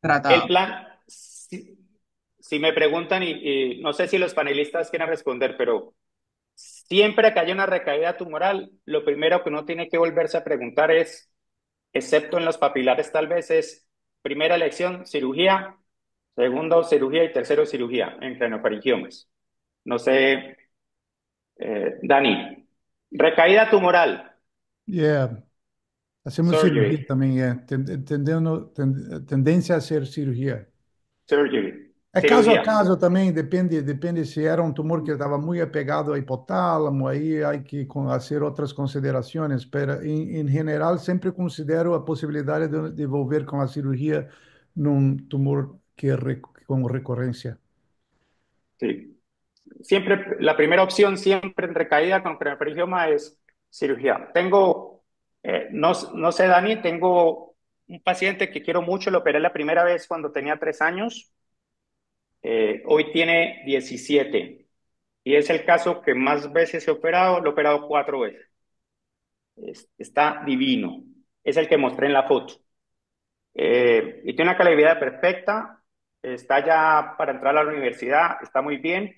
tratada.
plan, si me preguntan, y no sé si los panelistas quieren responder, pero siempre que haya una recaída tumoral, lo primero que uno tiene que volverse a preguntar es, excepto en los papilares tal vez, es primera elección, cirugía, segundo, cirugía y tercero, cirugía en craniofaringiomas. No sé, Dani, recaída tumoral,
Yeah. Hacemos cirugía
surgery,
también, tendencia a hacer cirugía.
surgery,
É caso a
cirugía.
caso também, depende se era um tumor que estava muito apegado ao hipotálamo, aí há que fazer outras considerações, mas em geral sempre considero a possibilidade de envolver com a cirurgia num tumor que é com recorrência.
Sí. Siempre, la primera opción siempre en recaída con craniofaringioma es cirugía. Tengo, no sé, Dani, tengo un paciente que quiero mucho, lo operé la primera vez cuando tenía 3 años, hoy tiene 17 y es el caso que más veces he operado, lo he operado 4 veces. Está divino, es el que mostré en la foto. Y tiene una calidad perfecta, está ya para entrar a la universidad, está muy bien,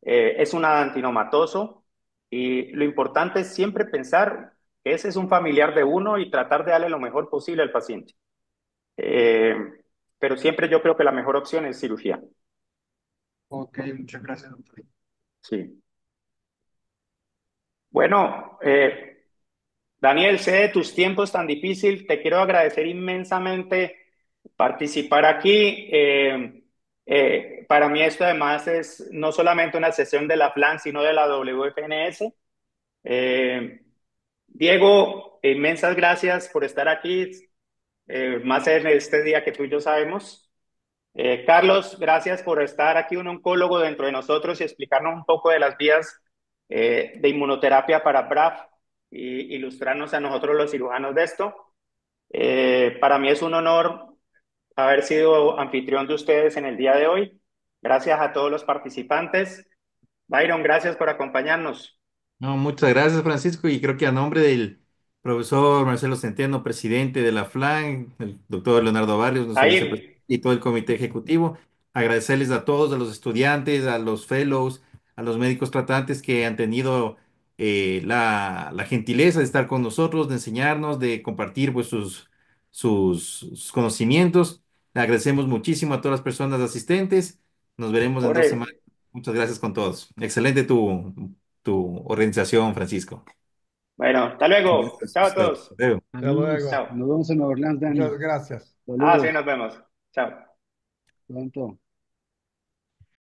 es un adentinomatoso y lo importante es siempre pensar que ese es un familiar de uno y tratar de darle lo mejor posible al paciente. Eh, pero siempre yo creo que la mejor opción es cirugía.
Ok, muchas gracias, doctor.
Sí. Bueno, Daniel, sé de tus tiempos tan difícil, te quiero agradecer inmensamente participar aquí. Para mí esto además es no solamente una sesión de la FLAN, sino de la WFNS. Eh, Diego, inmensas gracias por estar aquí, más en este día que tú y yo sabemos. Carlos, gracias por estar aquí, un oncólogo dentro de nosotros y explicarnos un poco de las vías de inmunoterapia para BRAF y ilustrarnos a nosotros los cirujanos de esto. Para mí es un honor haber sido anfitrión de ustedes en el día de hoy. Gracias a todos los participantes. Byron, gracias por acompañarnos.
No, muchas gracias, Francisco, y creo que a nombre del profesor Marcelo Centeno, presidente de la FLAN, el doctor Leonardo Barrios, nuestro vicepresidente,
Ahí,
y todo el comité ejecutivo, agradecerles a todos, a los estudiantes, a los fellows, a los médicos tratantes que han tenido la gentileza de estar con nosotros, de enseñarnos, de compartir pues, sus conocimientos. Le agradecemos muchísimo a todas las personas asistentes. Nos veremos en 2 semanas.
Jorge.
Muchas gracias con todos. Excelente tu organización, Francisco.
Bueno, hasta luego.
Gracias a
Chao a
usted.
todos.
Hasta luego.
Hasta
Adiós.
luego.
Chao.
Nos vemos en Nueva Orleans, Dani.
Muchas gracias.
Ah, sí,
Saludos.
nos vemos. Chao.
Pronto.